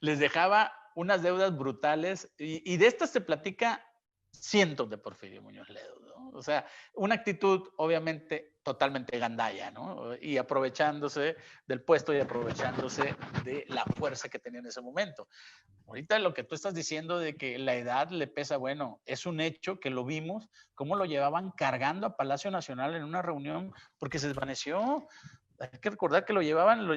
Les dejaba unas deudas brutales y de estas se platica cientos de Porfirio Muñoz Ledo, ¿no? O sea, una actitud obviamente totalmente gandalla, ¿no? Y aprovechándose del puesto y aprovechándose de la fuerza que tenía en ese momento. Ahorita lo que tú estás diciendo de que la edad le pesa, bueno, es un hecho que lo vimos, cómo lo llevaban cargando a Palacio Nacional en una reunión porque se desvaneció. Hay que recordar que lo llevaban,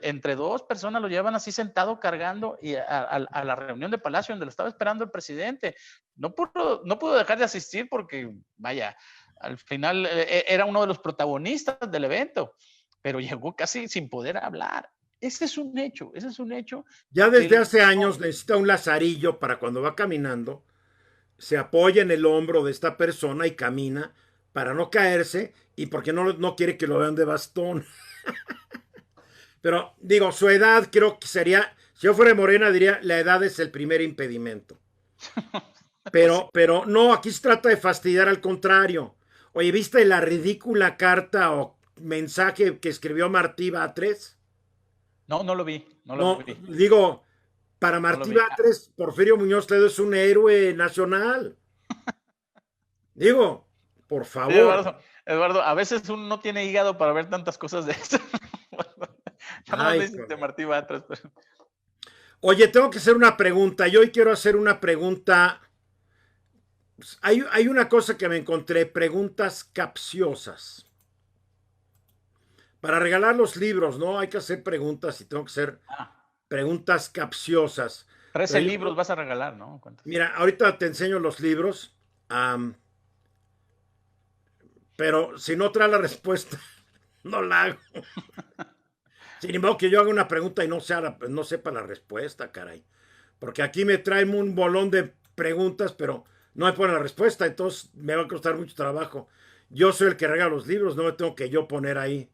entre dos personas lo llevaban así sentado cargando y a la reunión de Palacio donde lo estaba esperando el presidente. No pudo dejar de asistir porque, vaya, al final era uno de los protagonistas del evento, pero llegó casi sin poder hablar. Ese es un hecho, ese es un hecho. Ya desde hace años necesita un lazarillo para cuando va caminando, se apoya en el hombro de esta persona y camina para no caerse y porque no quiere que lo vean de bastón. Pero digo, su edad creo que sería, si yo fuera Morena diría, la edad es el primer impedimento. Pero no, aquí se trata de fastidiar al contrario. Oye, ¿viste la ridícula carta o mensaje que escribió Martí Batres? No, no lo vi, no lo No, vi. digo, para No lo Martí vi. Batres, Porfirio Muñoz Ledo es un héroe nacional. Digo, por Sí, favor. Eduardo, a veces uno no tiene hígado para ver tantas cosas de eso. Ya no me Ay, dices de Martí Batres. oye, tengo que hacer una pregunta. Yo hoy quiero hacer una pregunta. Hay una cosa que me encontré, preguntas capciosas. Para regalar los libros, ¿no? Hay que hacer preguntas y tengo que hacer preguntas capciosas. 13 libros vas a regalar, ¿no? ¿Cuántos? Mira, ahorita te enseño los libros, pero si no trae la respuesta, no la hago. Sin modo que yo haga una pregunta y no sepa la respuesta, caray. Porque aquí me traen un bolón de preguntas, pero no me ponen la respuesta, entonces me va a costar mucho trabajo. Yo soy el que regala los libros, no me tengo que yo poner ahí.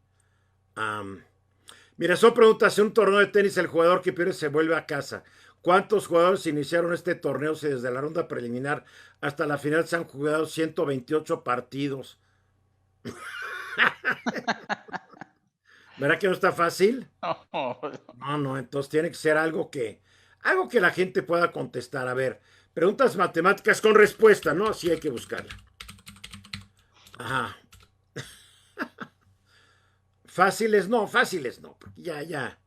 Mira, son preguntas. En un torneo de tenis, el jugador que pierde se vuelve a casa. ¿Cuántos jugadores iniciaron este torneo si desde la ronda preliminar hasta la final se han jugado 128 partidos? ¿Verdad que no está fácil? No, entonces tiene que ser algo que la gente pueda contestar. A ver, preguntas matemáticas con respuesta, ¿no? Así hay que buscarla. Ajá. Fáciles no, porque ya.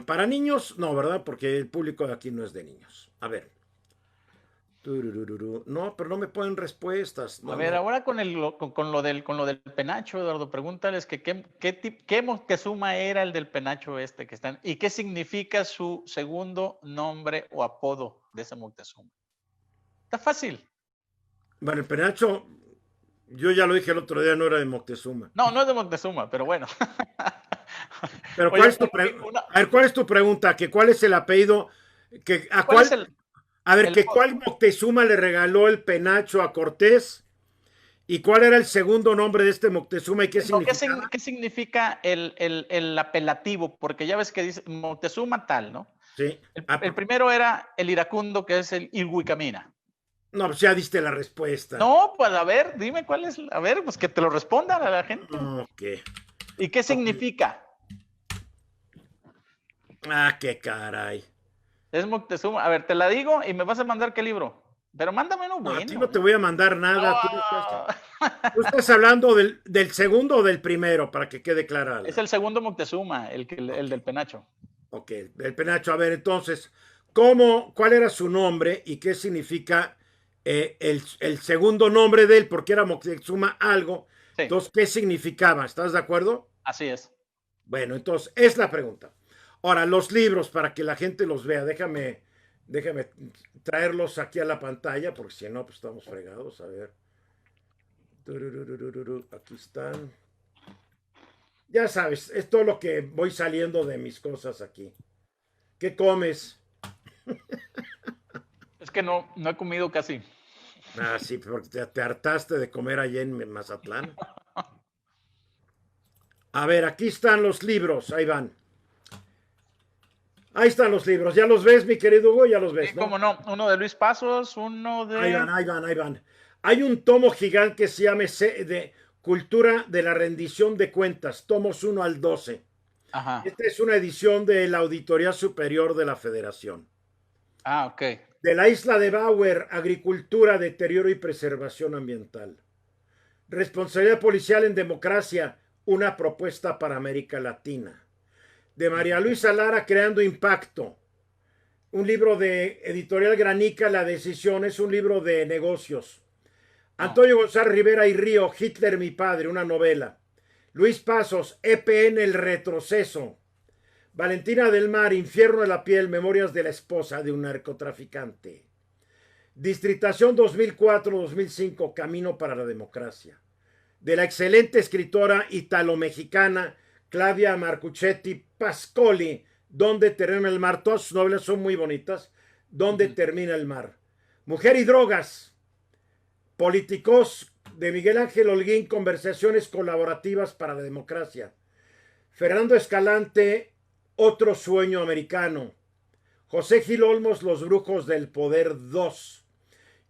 Para niños, no, ¿verdad? Porque el público de aquí no es de niños. A ver. No, pero no me ponen respuestas. No, A ver, no. ahora con lo del penacho, Eduardo, pregúntales que qué Moctezuma era el del penacho este que están y qué significa su segundo nombre o apodo de ese Moctezuma. Está fácil. Bueno, el penacho, yo ya lo dije el otro día, no era de Moctezuma. No, no es de Moctezuma, pero bueno. Pero Oye, a ver, ¿cuál es tu pregunta? ¿Que cuál es el apellido? ¿cuál es el, A ver, el que cuál Moctezuma le regaló el penacho a Cortés y cuál era el segundo nombre de este Moctezuma y qué no, significaba. ¿qué significa el apelativo? Porque ya ves que dice Moctezuma tal, ¿no? Sí. El primero era el iracundo, que es el Ilhuicamina. No, pues ya diste la respuesta. No, pues a ver, dime cuál es. A ver, pues que te lo respondan a la gente. Ok. ¿Y qué significa? Qué caray. Es Moctezuma. A ver, te la digo y me vas a mandar qué libro. Pero mándame uno No, a ti bueno. no te voy a mandar nada. No. Tú estás hablando del segundo o del primero, para que quede clara. Es el segundo Moctezuma, el del penacho. Ok, el penacho. A ver, entonces, ¿cuál era su nombre y qué significa el segundo nombre de él? Porque era Moctezuma algo. Sí. Entonces, ¿qué significaba? ¿Estás de acuerdo? Así es. Bueno, entonces, es la pregunta. Ahora, los libros, para que la gente los vea, déjame traerlos aquí a la pantalla, porque si no, pues estamos fregados. A ver. Aquí están. Ya sabes, es todo lo que voy saliendo de mis cosas aquí. ¿Qué comes? Es que no he comido casi. Sí, porque te hartaste de comer allá en Mazatlán. A ver, aquí están los libros, ahí van. Ahí están los libros, ¿ya los ves, mi querido Hugo? Ya los ves, Sí, ¿no? cómo no. Uno de Luis Pasos, uno de... Ahí van. Hay un tomo gigante que se llama de Cultura de la Rendición de Cuentas, tomos 1 al 12. Ajá. Esta es una edición de la Auditoría Superior de la Federación. Ah, ok. De la isla de Bauer, Agricultura, Deterioro y Preservación Ambiental. Responsabilidad policial en democracia, una propuesta para América Latina. De María Luisa Lara, Creando Impacto. Un libro de Editorial Granica, La Decisión, es un libro de negocios. Oh, Antonio González Rivera y Río, Hitler mi padre, una novela. Luis Pasos, EPN El retroceso. Valentina del Mar, Infierno de la piel, Memorias de la esposa de un narcotraficante. Distritación 2004-2005, Camino para la democracia. De la excelente escritora italo-mexicana Claudia Marcuchetti Pascoli, Donde termina el mar. Todas sus novelas son muy bonitas. Donde termina el mar. Mujer y drogas. Políticos de Miguel Ángel Holguín, Conversaciones colaborativas para la democracia. Fernando Escalante, Otro sueño americano. José Gil Olmos, Los brujos del poder 2.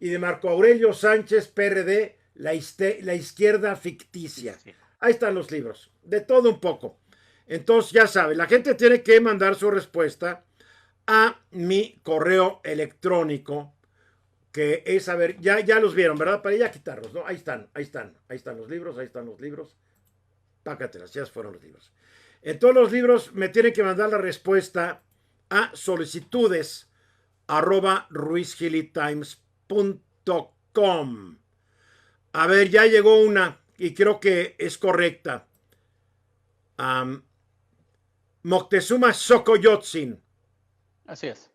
Y de Marco Aurelio Sánchez, PRD, la izquierda ficticia. Ahí están los libros, de todo un poco. Entonces, ya sabe, la gente tiene que mandar su respuesta a mi correo electrónico, que es, a ver, ya los vieron, ¿verdad? Para ya quitarlos, ¿no? Ahí están los libros, ahí están los libros. Pácatelas, ya fueron los libros. En todos los libros me tienen que mandar la respuesta a solicitudes @ruizgilitimes.com. A ver, ya llegó una y creo que es correcta. Moctezuma Xocoyotzin, así es.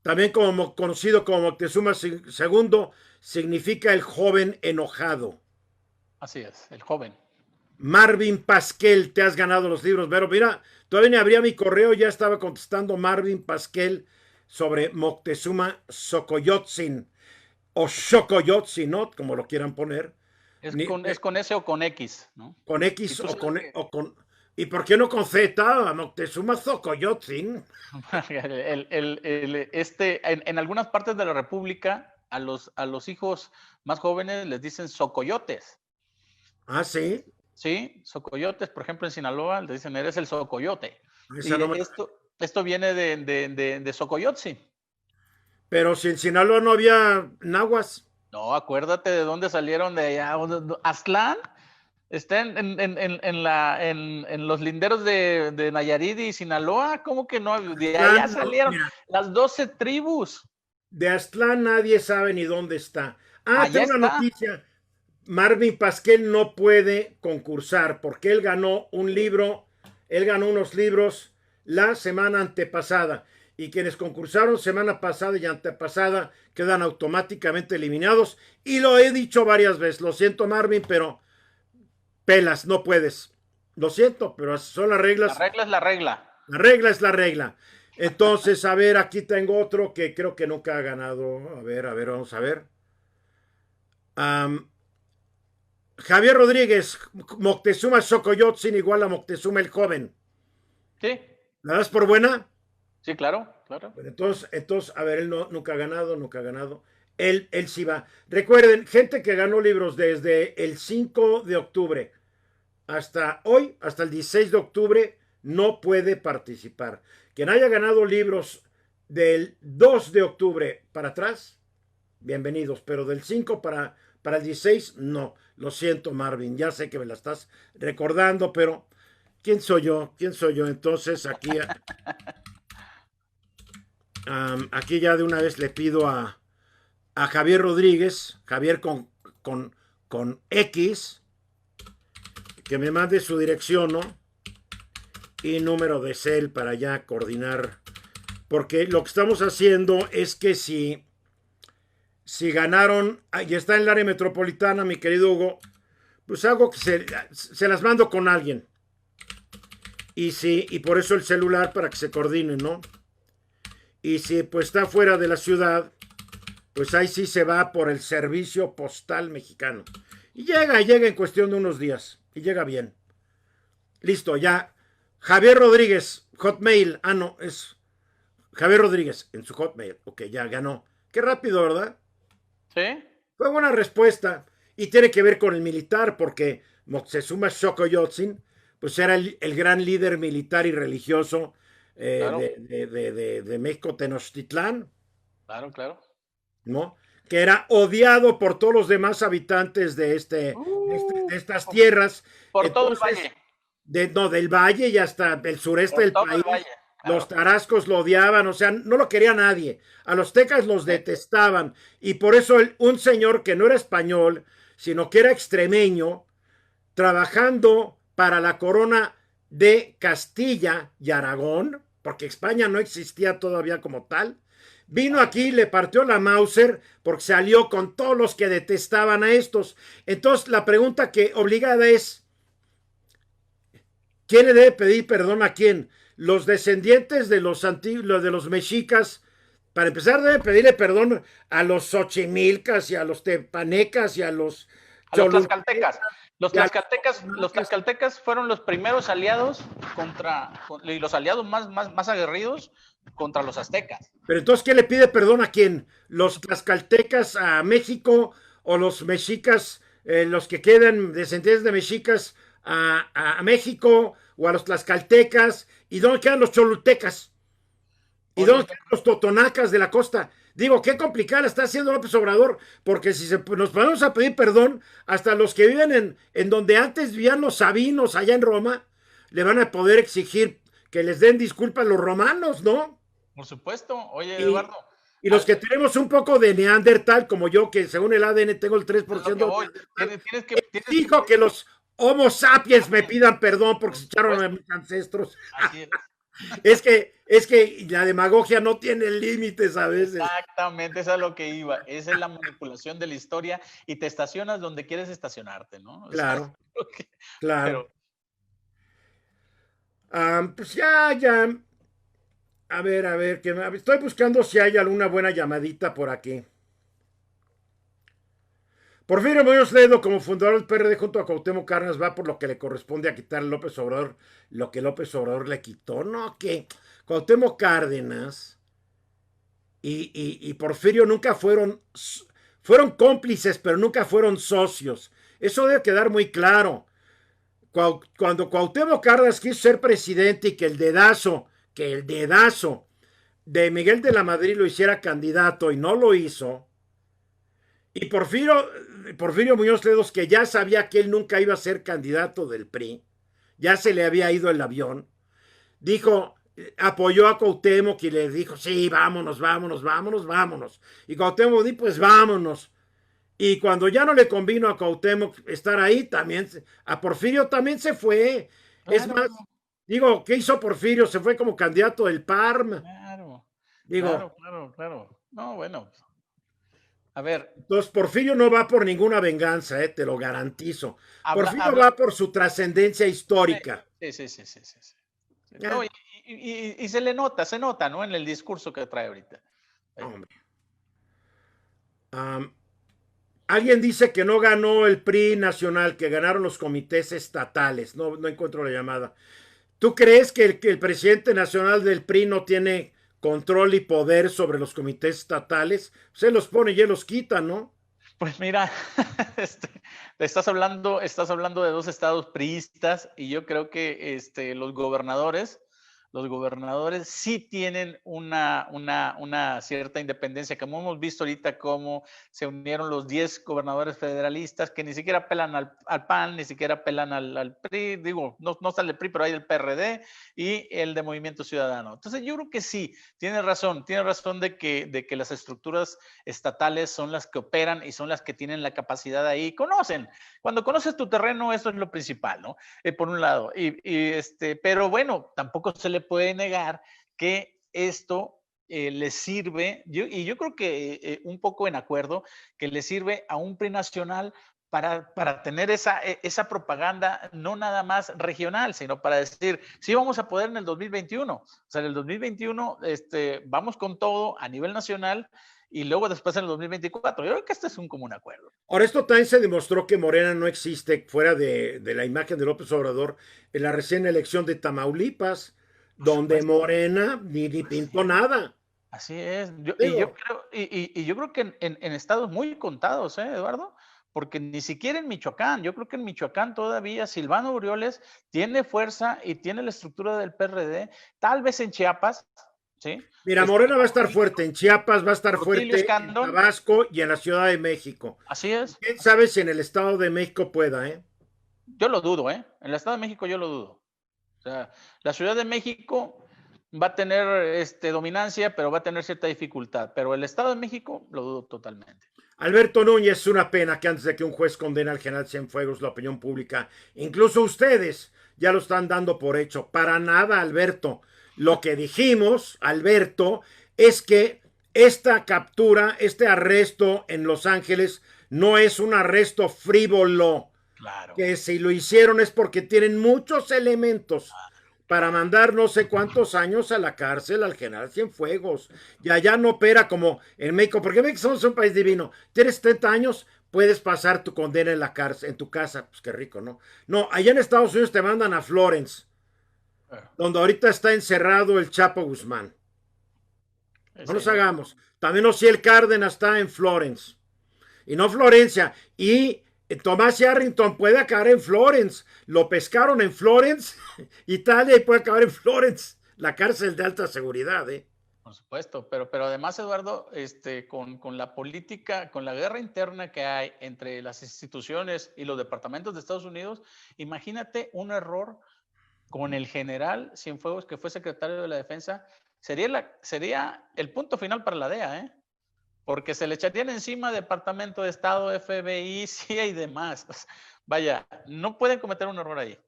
también conocido como Moctezuma II, significa el joven enojado. Así es, el joven. Marvin Pasquel, te has ganado los libros, Vero. Mira, todavía ni abría mi correo, ya estaba contestando Marvin Pasquel sobre Moctezuma Xocoyotzin, o Xocoyotzin, ¿no? Como lo quieran poner. Es con S o con X, ¿no? Con Y X tú o sabes con, que ¿Y por qué no con Z? Moctezuma Xocoyotzin. en algunas partes de la República, a los hijos más jóvenes les dicen socoyotes. Ah, sí. Sí, socoyotes, por ejemplo, en Sinaloa le dicen, eres el socoyote. Esa Y no me... esto viene de Socoyotzi. Pero si en Sinaloa no había nahuas. No, acuérdate de dónde salieron de allá. Aztlán está en los linderos de Nayarit y Sinaloa. ¿Cómo que no? De allá Aztlán, salieron mira, las 12 tribus. de Aztlán nadie sabe ni dónde está. Ah, Allá tengo una está. noticia. Marvin Pasquel no puede concursar porque él ganó un libro, él ganó unos libros la semana antepasada y quienes concursaron semana pasada y antepasada quedan automáticamente eliminados y lo he dicho varias veces, lo siento Marvin, pero pelas, no puedes. Lo siento, pero son las La reglas. regla es la regla. La regla es la regla. Entonces, a ver, aquí tengo otro que creo que nunca ha ganado. A ver, vamos a ver. Um, Javier Rodríguez, Moctezuma Xocoyotzin igual a Moctezuma el joven. Sí, ¿La das por buena? sí, claro, claro. Bueno, entonces, a ver, él no, nunca ha ganado, nunca ha ganado. Él sí va. Recuerden, gente que ganó libros desde el 5 de octubre hasta hoy, hasta el 16 de octubre, no puede participar. Quien haya ganado libros del 2 de octubre para atrás, bienvenidos, pero del 5 para el 16, no. Lo siento, Marvin, ya sé que me la estás recordando, pero ¿quién soy yo? ¿Quién soy yo? Entonces aquí ya de una vez le pido a Javier Rodríguez, Javier con X, que me mande su dirección, ¿no? Y número de cel para ya coordinar. Porque lo que estamos haciendo es que si ganaron, y está en el área metropolitana, mi querido Hugo, pues hago que se las mando con alguien. Y por eso el celular para que se coordinen, ¿no? Y si pues está fuera de la ciudad, pues ahí sí se va por el servicio postal mexicano. Y llega en cuestión de unos días. Y llega bien. Listo, ya. Javier Rodríguez, Hotmail. Ah, no, es Javier Rodríguez en su Hotmail. Ok, ya ganó. Qué rápido, ¿verdad? Sí. Fue buena respuesta. Y tiene que ver con el militar, porque Moctezuma Xocoyotzin, pues era el gran líder militar y religioso Claro, de México, Tenochtitlán, claro, claro. ¿no? Que era odiado por todos los demás habitantes de estas Por, tierras. por todo el Entonces, valle, no, del valle y hasta el sureste por del todo el país, valle, los claro. tarascos lo odiaban, o sea, no lo quería nadie. A los tecas los ¿Eh? detestaban y por eso un señor que no era español, sino que era extremeño, trabajando para la corona de Castilla y Aragón, porque España no existía todavía como tal, vino Así aquí, le partió la Mauser porque salió con todos los que detestaban a estos. Entonces, la pregunta que obligada es, ¿quién le debe pedir perdón a quién? Los descendientes de los antiguos, de los mexicas, para empezar, deben pedirle perdón a los xochimilcas y a los tepanecas y a los a los cholultecas tlaxcaltecas. Los y a los tlaxcaltecas, los totonacas. tlaxcaltecas fueron los primeros aliados y los aliados más aguerridos contra los aztecas. Pero entonces, ¿qué le pide perdón a quién? ¿Los tlaxcaltecas a México o los mexicas, los que quedan descendientes de mexicas a México o a los tlaxcaltecas? ¿Y dónde quedan los cholultecas? ¿Y Oye, dónde quedan los totonacas de la costa? Digo, qué complicada está haciendo López Obrador, porque si nos ponemos a pedir perdón, hasta los que viven en donde antes vivían los sabinos allá en Roma, le van a poder exigir que les den disculpas a los romanos, ¿no? por supuesto. Oye, Y, Eduardo, y los que tenemos un poco de Neandertal, como yo, que según el ADN tengo el tres es por lo que ciento de voy. Neandertal, Tienes que exijo que los Homo sapiens me también, pidan perdón porque por se echaron a supuesto. mis ancestros. Así es. Es que la demagogia no tiene límites a veces. Exactamente, eso es a lo que iba. Esa es la manipulación de la historia y te estacionas donde quieres estacionarte, ¿no? O sea, Claro, claro. pero Pues ya. A ver, estoy buscando si hay alguna buena llamadita por aquí. Porfirio Muñoz Ledo, como fundador del PRD junto a Cuauhtémoc Cárdenas, va por lo que le corresponde a quitar a López Obrador lo que López Obrador le quitó. No, que Cuauhtémoc Cárdenas y Porfirio nunca fueron cómplices, pero nunca fueron socios. Eso debe quedar muy claro. Cuando Cuauhtémoc Cárdenas quiso ser presidente y que el dedazo de Miguel de la Madrid lo hiciera candidato y no lo hizo, y Porfirio Muñoz Ledos, que ya sabía que él nunca iba a ser candidato del PRI, ya se le había ido el avión, dijo, apoyó a Cuauhtémoc y le dijo, sí, vámonos, vámonos, vámonos, vámonos. Y Cuauhtémoc dijo, pues vámonos. Y cuando ya no le convino a Cuauhtémoc estar ahí, a Porfirio también se fue. Es claro, más, digo, ¿qué hizo Porfirio? Se fue como candidato del PARM. claro, Digo, claro. No, bueno, a ver, entonces Porfirio no va por ninguna venganza, te lo garantizo. habla, Porfirio habla, va por su trascendencia histórica. sí. No, Ya, y se nota, ¿no? En el discurso que trae ahorita. hombre. Am, Alguien dice que no ganó el PRI nacional, que ganaron los comités estatales. No, no encuentro la llamada. ¿Tú crees que el presidente nacional del PRI no tiene control y poder sobre los comités estatales? Se los pone y él los quita, ¿no? Pues mira, este, estás hablando de dos estados priistas y yo creo que los gobernadores sí tienen una cierta independencia, como hemos visto ahorita cómo se unieron los 10 gobernadores federalistas que ni siquiera apelan al PAN, ni siquiera apelan al PRI, digo, no está el PRI, pero hay el PRD y el de Movimiento Ciudadano. Entonces yo creo que sí, tiene razón de que las estructuras estatales son las que operan y son las que tienen la capacidad ahí, conocen. Cuando conoces tu terreno, eso es lo principal, ¿no? Por un lado. Pero bueno, tampoco se le puede negar que esto le sirve, y yo creo que un poco en acuerdo, que le sirve a un PRI nacional para tener esa propaganda no nada más regional, sino para decir, sí vamos a poder en el 2021. O sea, en el 2021 vamos con todo a nivel nacional y luego después en el 2024. Yo creo que este es un común acuerdo. Ahora, esto también se demostró que Morena no existe fuera de la imagen de López Obrador en la recién elección de Tamaulipas, Por donde supuesto. Morena ni Así pintó es. nada. Así es. Digo, Yo creo que en estados muy contados, ¿eh, Eduardo? porque ni siquiera en Michoacán, yo creo que en Michoacán todavía Silvano Aureoles tiene fuerza y tiene la estructura del PRD, tal vez en Chiapas, ¿sí? Mira, Morena va a estar fuerte en Chiapas, va a estar Rutilio fuerte en Escandón, Tabasco y en la Ciudad de México. así es. ¿Quién sabe si en el Estado de México pueda, eh? Yo lo dudo, ¿eh? En el Estado de México yo lo dudo. O sea, la Ciudad de México va a tener dominancia, pero va a tener cierta dificultad. Pero el Estado de México lo dudo totalmente. Alberto Núñez, es una pena que antes de que un juez condene al general Cienfuegos, la opinión pública, incluso ustedes, ya lo están dando por hecho. Para nada, Alberto. Lo que dijimos, Alberto, es que esta captura, este arresto en Los Ángeles, no es un arresto frívolo. Claro. Que si lo hicieron es porque tienen muchos elementos para mandar no sé cuántos años a la cárcel al general Cienfuegos. Y allá no opera como en México, porque México somos un país divino. Tienes 70 años, puedes pasar tu condena en la cárcel, en tu casa. Pues qué rico, ¿no? No, allá en Estados Unidos te mandan a Florence, donde ahorita está encerrado el Chapo Guzmán. No nos hagamos. También Ociel Cárdenas está en Florence. Y no Florencia. Y Tomás Yarrington puede acabar en Florence. Lo pescaron en Florence, Italia, y puede acabar en Florence. La cárcel de alta seguridad, ¿eh? Por supuesto, pero además, Eduardo, con la política, con la guerra interna que hay entre las instituciones y los departamentos de Estados Unidos, imagínate un error con el general Cienfuegos, que fue secretario de la Defensa, sería el punto final para la DEA, ¿eh? Porque se le echarían encima Departamento de Estado, FBI, CIA y demás. Vaya, no pueden cometer un error ahí.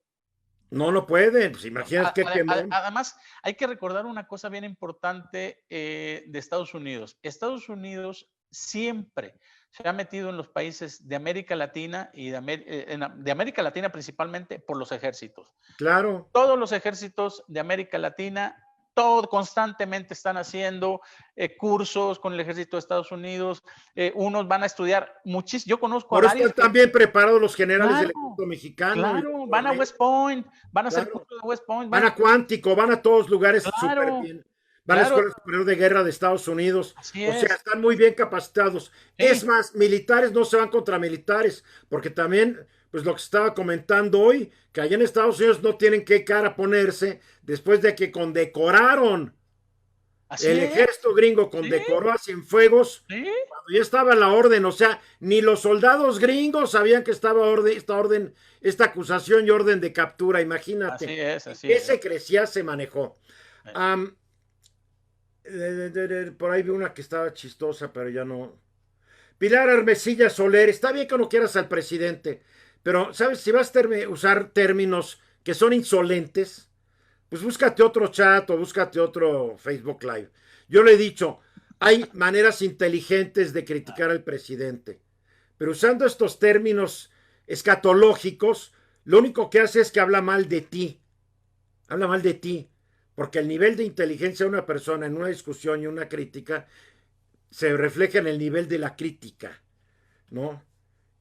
No, no pueden. Pues imagínate qué quemón. Además, hay que recordar una cosa bien importante de Estados Unidos. Estados Unidos siempre se ha metido en los países de América Latina y de América Latina principalmente por los ejércitos. Claro. Todos los ejércitos de América Latina constantemente están haciendo cursos con el ejército de Estados Unidos, unos van a estudiar muchísimo, yo conozco Por a eso varios. están bien preparados los generales claro, del ejército mexicano. Claro, van a West Point, van a hacer cursos de West Point. Van a Cuántico, van a todos lugares súper bien. Van a la Escuela Superior de Guerra de Estados Unidos. Así o es. sea, están muy bien capacitados. Sí. Es más, militares no se van contra militares, porque también, pues lo que estaba comentando hoy, que allá en Estados Unidos no tienen qué cara ponerse después de que condecoraron. El ejército gringo condecoró a Cienfuegos cuando ya estaba la orden. O sea, ni los soldados gringos sabían que estaba esta acusación y orden de captura. Imagínate. Así es. Ese crecía, se manejó. Por ahí vi una que estaba chistosa, pero ya no. Pilar Hermesilla Soler, está bien que no quieras al presidente, pero, ¿sabes? Si vas a usar términos que son insolentes, pues búscate otro chat o búscate otro Facebook Live. Yo le he dicho, hay maneras inteligentes de criticar al presidente, pero usando estos términos escatológicos, lo único que hace es que habla mal de ti. Habla mal de ti, porque el nivel de inteligencia de una persona en una discusión y una crítica se refleja en el nivel de la crítica, ¿no?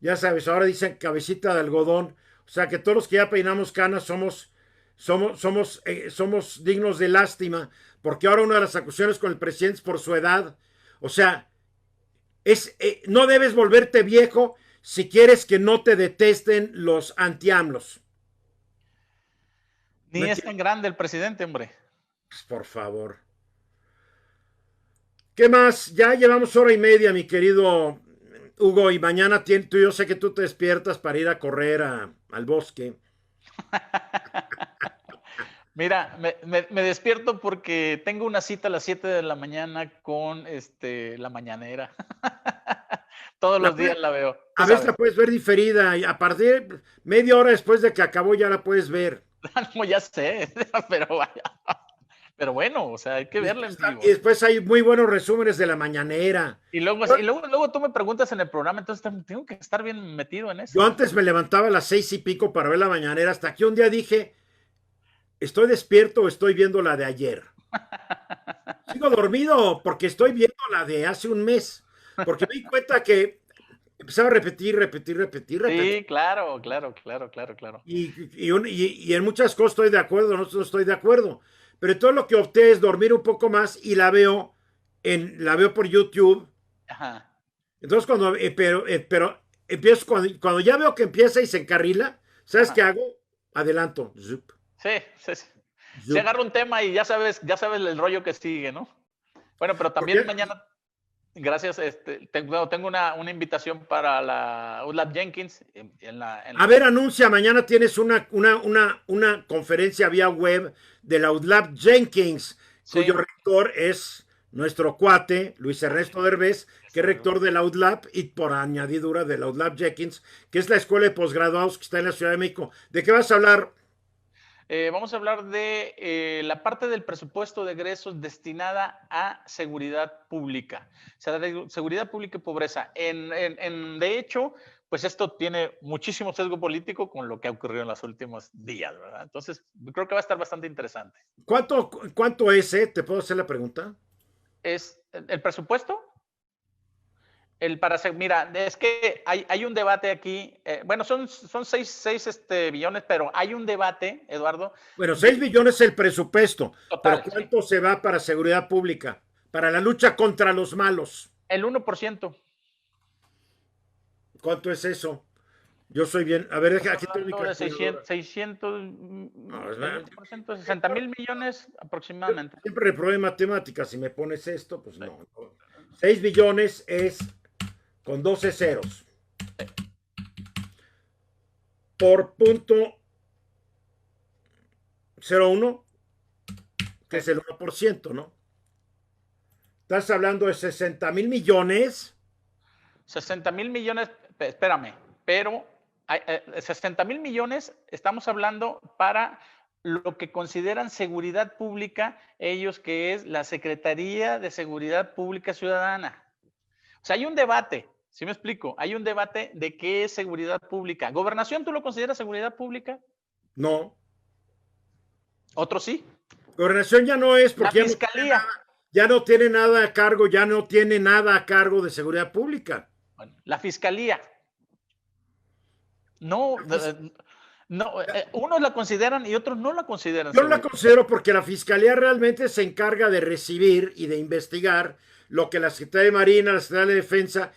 Ya sabes, ahora dicen cabecita de algodón, o sea que todos los que ya peinamos canas somos dignos de lástima, porque ahora una de las acusaciones con el presidente es por su edad. O sea, no debes volverte viejo si quieres que no te detesten los anti-AMLOs. Ni es tan grande el presidente, hombre. Pues por favor. ¿Qué más? Ya llevamos hora y media, mi querido Hugo, y mañana yo sé que tú te despiertas para ir a correr al bosque. Mira, me despierto porque tengo una cita a las 7 de la mañana con la mañanera. Todos los días la veo. A veces la puedes ver diferida y a partir de media hora después de que acabó ya la puedes ver. No, ya sé, pero vaya. Pero bueno, o sea, hay que verla en vivo. Y después hay muy buenos resúmenes de la mañanera. Y luego tú me preguntas en el programa, entonces tengo que estar bien metido en eso. Yo antes me levantaba a las 6:00 para ver la mañanera, hasta que un día dije, ¿estoy despierto o estoy viendo la de ayer? Sigo dormido porque estoy viendo la de hace un mes. Porque me di cuenta que empezaba a repetir. Sí, claro. Y en muchas cosas estoy de acuerdo, no estoy de acuerdo. Pero todo lo que opté es dormir un poco más y la veo por YouTube. Ajá. Entonces pero empiezo cuando ya veo que empieza y se encarrila, ¿sabes qué Ajá. hago? Adelanto. Zup, Sí, sí, sí. Se zup. agarra un tema y ya sabes el rollo que sigue, ¿no? Bueno, pero Porque, también mañana, gracias, tengo una invitación para la ULAB Jenkins a ver, anuncia, mañana tienes una conferencia vía web de la UDLAP Jenkins, cuyo sí, rector es nuestro cuate, Luis Ernesto Derbez, que es este, rector de la UDLAP y por añadidura de la UDLAP Jenkins, que es la escuela de posgraduados que está en la Ciudad de México. ¿De qué vas a hablar? vamos a hablar de la parte del presupuesto de egresos destinada a seguridad pública, o sea, de seguridad pública y pobreza. De hecho, pues esto tiene muchísimo sesgo político con lo que ha ocurrido en los últimos días, ¿verdad? Entonces, creo que va a estar bastante interesante. ¿Cuánto es, ¿Te puedo hacer la pregunta? Es el presupuesto. Mira, es que hay un debate aquí, bueno, son seis billones, pero hay un debate, Eduardo, Bueno, 6 de billones es el presupuesto, pero total, sí, ¿cuánto se va para seguridad pública? Para la lucha contra los malos. el 1%. ¿Cuánto es eso? Yo soy bien. A ver, Estamos aquí tengo mi hablando de calculadora. 600 No, el 1%, 60,000 millones aproximadamente. siempre reprobé matemáticas. Si me pones esto, pues no. 6 billones es con 12 ceros por punto 01, que Sí. es el 1%, ¿no? Estás hablando de 60,000 millones. 60,000 millones, espérame, pero 60,000 millones, estamos hablando para lo que consideran seguridad pública, ellos que es la Secretaría de Seguridad Pública Ciudadana. O sea, hay un debate, ¿sí me explico? Hay un debate de qué es seguridad pública. ¿Gobernación tú lo consideras seguridad pública? No. Otros sí. Gobernación ya no es La porque Fiscalía. ya no tiene nada a cargo, ya no tiene nada a cargo de seguridad pública. Bueno, la Fiscalía. No, La fis- no, unos la consideran y otros no la consideran Yo no la seguridad. considero porque la Fiscalía realmente se encarga de recibir y de investigar lo que la Secretaría de Marina, la Secretaría de Defensa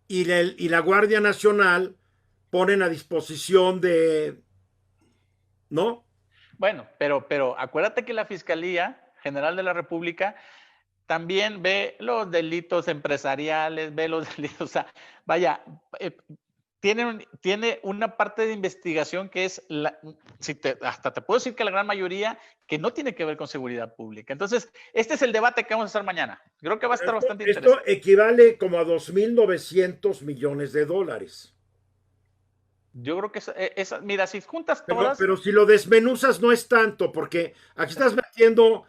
y la Guardia Nacional ponen a disposición de, ¿no? Bueno, pero acuérdate que la Fiscalía General de la República también ve los delitos empresariales, ve los delitos, o sea, vaya, tiene una parte de investigación que es, hasta te puedo decir que la gran mayoría, que no tiene que ver con seguridad pública. Entonces, este es el debate que vamos a hacer mañana. Creo que va a estar bastante Esto interesante. equivale como a 2.900 millones de dólares. Yo creo que mira, si juntas Pero, todas, pero si lo desmenuzas no es tanto, porque aquí estás metiendo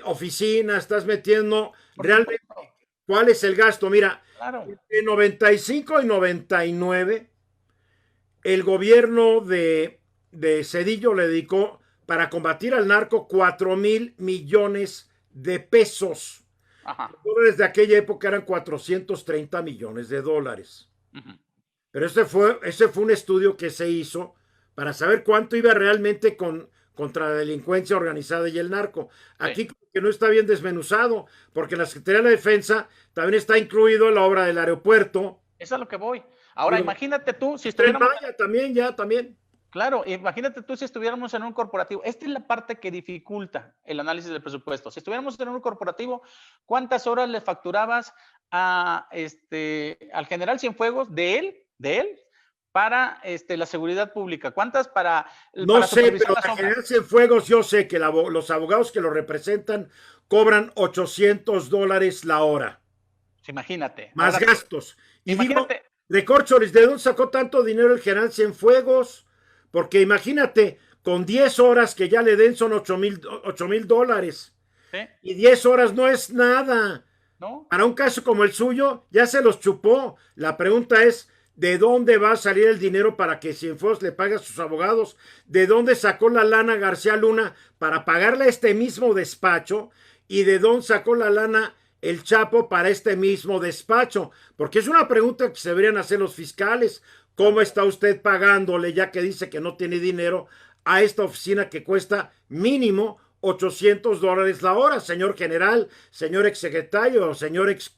oficinas, estás metiendo por realmente supuesto, cuál es el gasto. Mira, claro. en 95 y 99, el gobierno de Cedillo le dedicó para combatir al narco 4.000 millones de pesos. Ajá. Los dólares de aquella época eran 430 millones de dólares. Uh-huh. Pero ese fue un estudio que se hizo para saber cuánto iba realmente contra la delincuencia organizada y el narco. Sí, Aquí que no está bien desmenuzado, porque la Secretaría de la Defensa también está incluido en la obra del aeropuerto. es a lo que voy. Ahora, Digo, imagínate tú si Tren estuviéramos, Maya también, ya también. claro, imagínate tú si estuviéramos en un corporativo. Esta es la parte que dificulta el análisis del presupuesto. Si estuviéramos en un corporativo, ¿cuántas horas le facturabas al general Cienfuegos de él, para la seguridad pública? ¿Cuántas No para sé, supervisar pero la la zona? General Cienfuegos, yo sé que los abogados que lo representan cobran $800 la hora, Imagínate. más Ahora, gastos. Y digo, imagínate, recorcholis, ¿de dónde sacó tanto dinero el General Cienfuegos? Porque imagínate, con 10 horas que ya le den son $8,000. ¿sí? Y 10 horas no es nada. ¿No? Para un caso como el suyo, ya se los chupó. La pregunta es, ¿de dónde va a salir el dinero para que Cienfuegos le pague a sus abogados? ¿De dónde sacó la lana García Luna para pagarle a este mismo despacho? ¿Y de dónde sacó la lana el Chapo para este mismo despacho? Porque es una pregunta que se deberían hacer los fiscales. ¿Cómo está usted pagándole, ya que dice que no tiene dinero, a esta oficina que cuesta mínimo $800 la hora, señor general, señor exsecretario, señor ex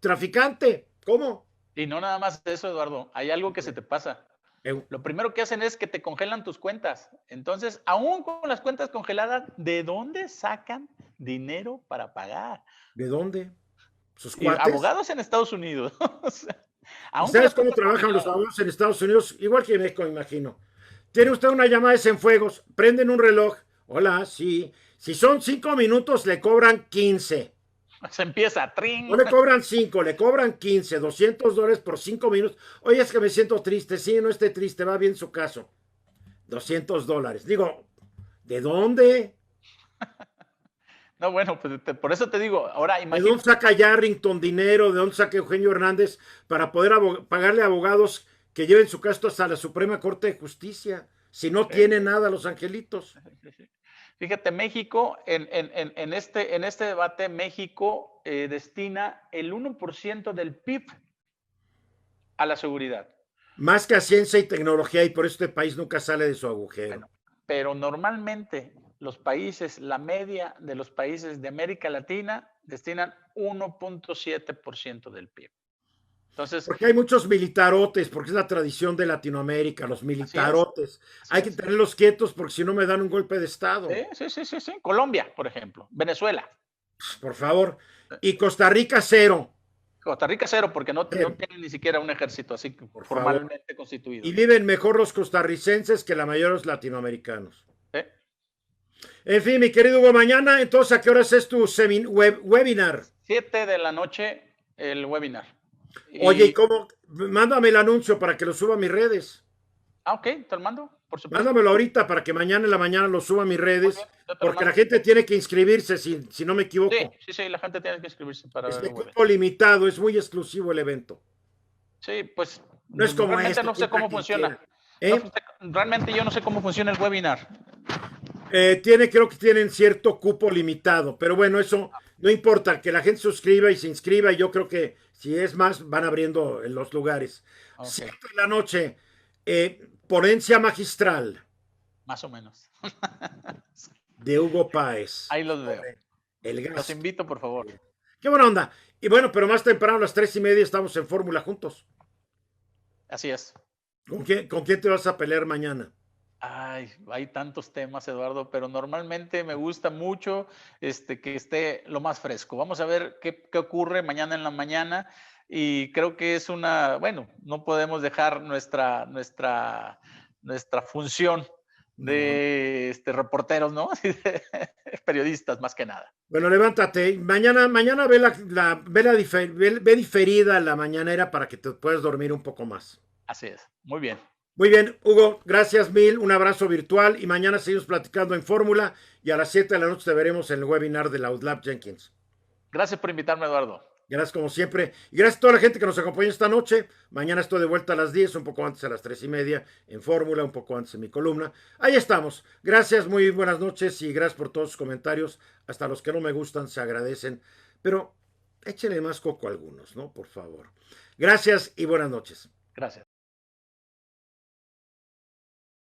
traficante? ¿Cómo? Y no nada más eso, Eduardo, hay algo que se te pasa. Eu- Lo primero que hacen es que te congelan tus cuentas. Entonces, aún con las cuentas congeladas, ¿de dónde sacan dinero para pagar? ¿De dónde? ¿Sus Y cuates? abogados en Estados Unidos. O sea, ¿Y aún con sabes las cómo cuentas trabajan los congeladas. abogados en Estados Unidos? Igual que en México, me imagino. Tiene usted una llamada de Cienfuegos, prenden un reloj. Hola, sí. Si son 5 minutos, le cobran 15. Se empieza, No trin. le cobran 5, le cobran 15, $200 por 5 minutos. Oye, es que me siento triste. Sí, no esté triste, va bien su caso. $200. Digo, ¿de dónde? No, bueno, pues por eso te digo, ahora ¿De dónde imagínate. saca Yarrington dinero? ¿De dónde saca Eugenio Hernández para poder pagarle a abogados que lleven su caso hasta la Suprema Corte de Justicia? Si no ¿Eh? tiene nada los angelitos. Fíjate, México, en este debate, México destina el 1% del PIB a la seguridad. Más que a ciencia y tecnología, y por eso este país nunca sale de su agujero. Bueno, pero normalmente los países, la media de los países de América Latina destinan 1.7% del PIB. Entonces, Porque hay muchos militarotes, porque es la tradición de Latinoamérica, los así es, militarotes. así Hay que es. tenerlos quietos porque si no me dan un golpe de Estado. Sí, sí, sí, sí, sí. Colombia, por ejemplo, Venezuela. Por favor. Y Costa Rica cero. Costa Rica cero, porque no Cero, tiene ni siquiera un ejército así por favor. formalmente constituido, Y ¿no? viven mejor los costarricenses que la mayoría de los latinoamericanos. ¿Sí? En fin, mi querido Hugo, mañana, entonces, ¿a qué horas es tu webinar? 7 de la noche el webinar. Oye, ¿y Y, cómo? Mándame el anuncio para que lo suba a mis redes. ok, te lo mando, por supuesto. Mándamelo ahorita para que mañana en la mañana lo suba a mis Muy bien, redes, yo te lo porque la mando. gente tiene que inscribirse, si no me Sí, equivoco. sí, sí, la gente tiene que inscribirse para Es ver el de webinar. cupo limitado, es muy exclusivo el evento. Sí, pues No es como realmente este no que sé entra cómo quien funciona. quiera. No, ¿Eh? realmente yo no sé cómo funciona el webinar. Creo que tienen cierto cupo limitado, pero bueno, eso no importa, que la gente suscriba y se inscriba, y yo creo que si es más, van abriendo en los lugares. Ok, 7 de la noche, ponencia magistral más o menos. de Hugo Páez Ahí los veo. sobre el Los gasto. invito, por favor. Qué buena onda. Y bueno, pero más temprano a las 3:30 estamos en Fórmula juntos. Así es. ¿Con quién te vas a pelear mañana? Ay, hay tantos temas, Eduardo, pero normalmente me gusta mucho que esté lo más fresco. Vamos a ver qué ocurre mañana en la mañana y creo que es bueno, no podemos dejar nuestra función No. de reporteros, ¿no? Periodistas más que nada. Bueno, levántate. Mañana ve diferida la mañanera para que te puedas dormir un poco más. Así es. Muy bien. Muy bien, Hugo, gracias mil, un abrazo virtual y mañana seguimos platicando en Fórmula y a las 7 de la noche te veremos en el webinar de la Outlap Jenkins. Gracias por invitarme, Eduardo. Gracias como siempre y gracias a toda la gente que nos acompaña esta noche. Mañana estoy de vuelta a las 10, un poco antes a las 3:30 en Fórmula, un poco antes en mi columna. Ahí estamos. Gracias, muy buenas noches y gracias por todos sus comentarios. Hasta los que no me gustan se agradecen, pero échenle más coco a algunos, ¿no? Por favor. Gracias y buenas noches. Gracias.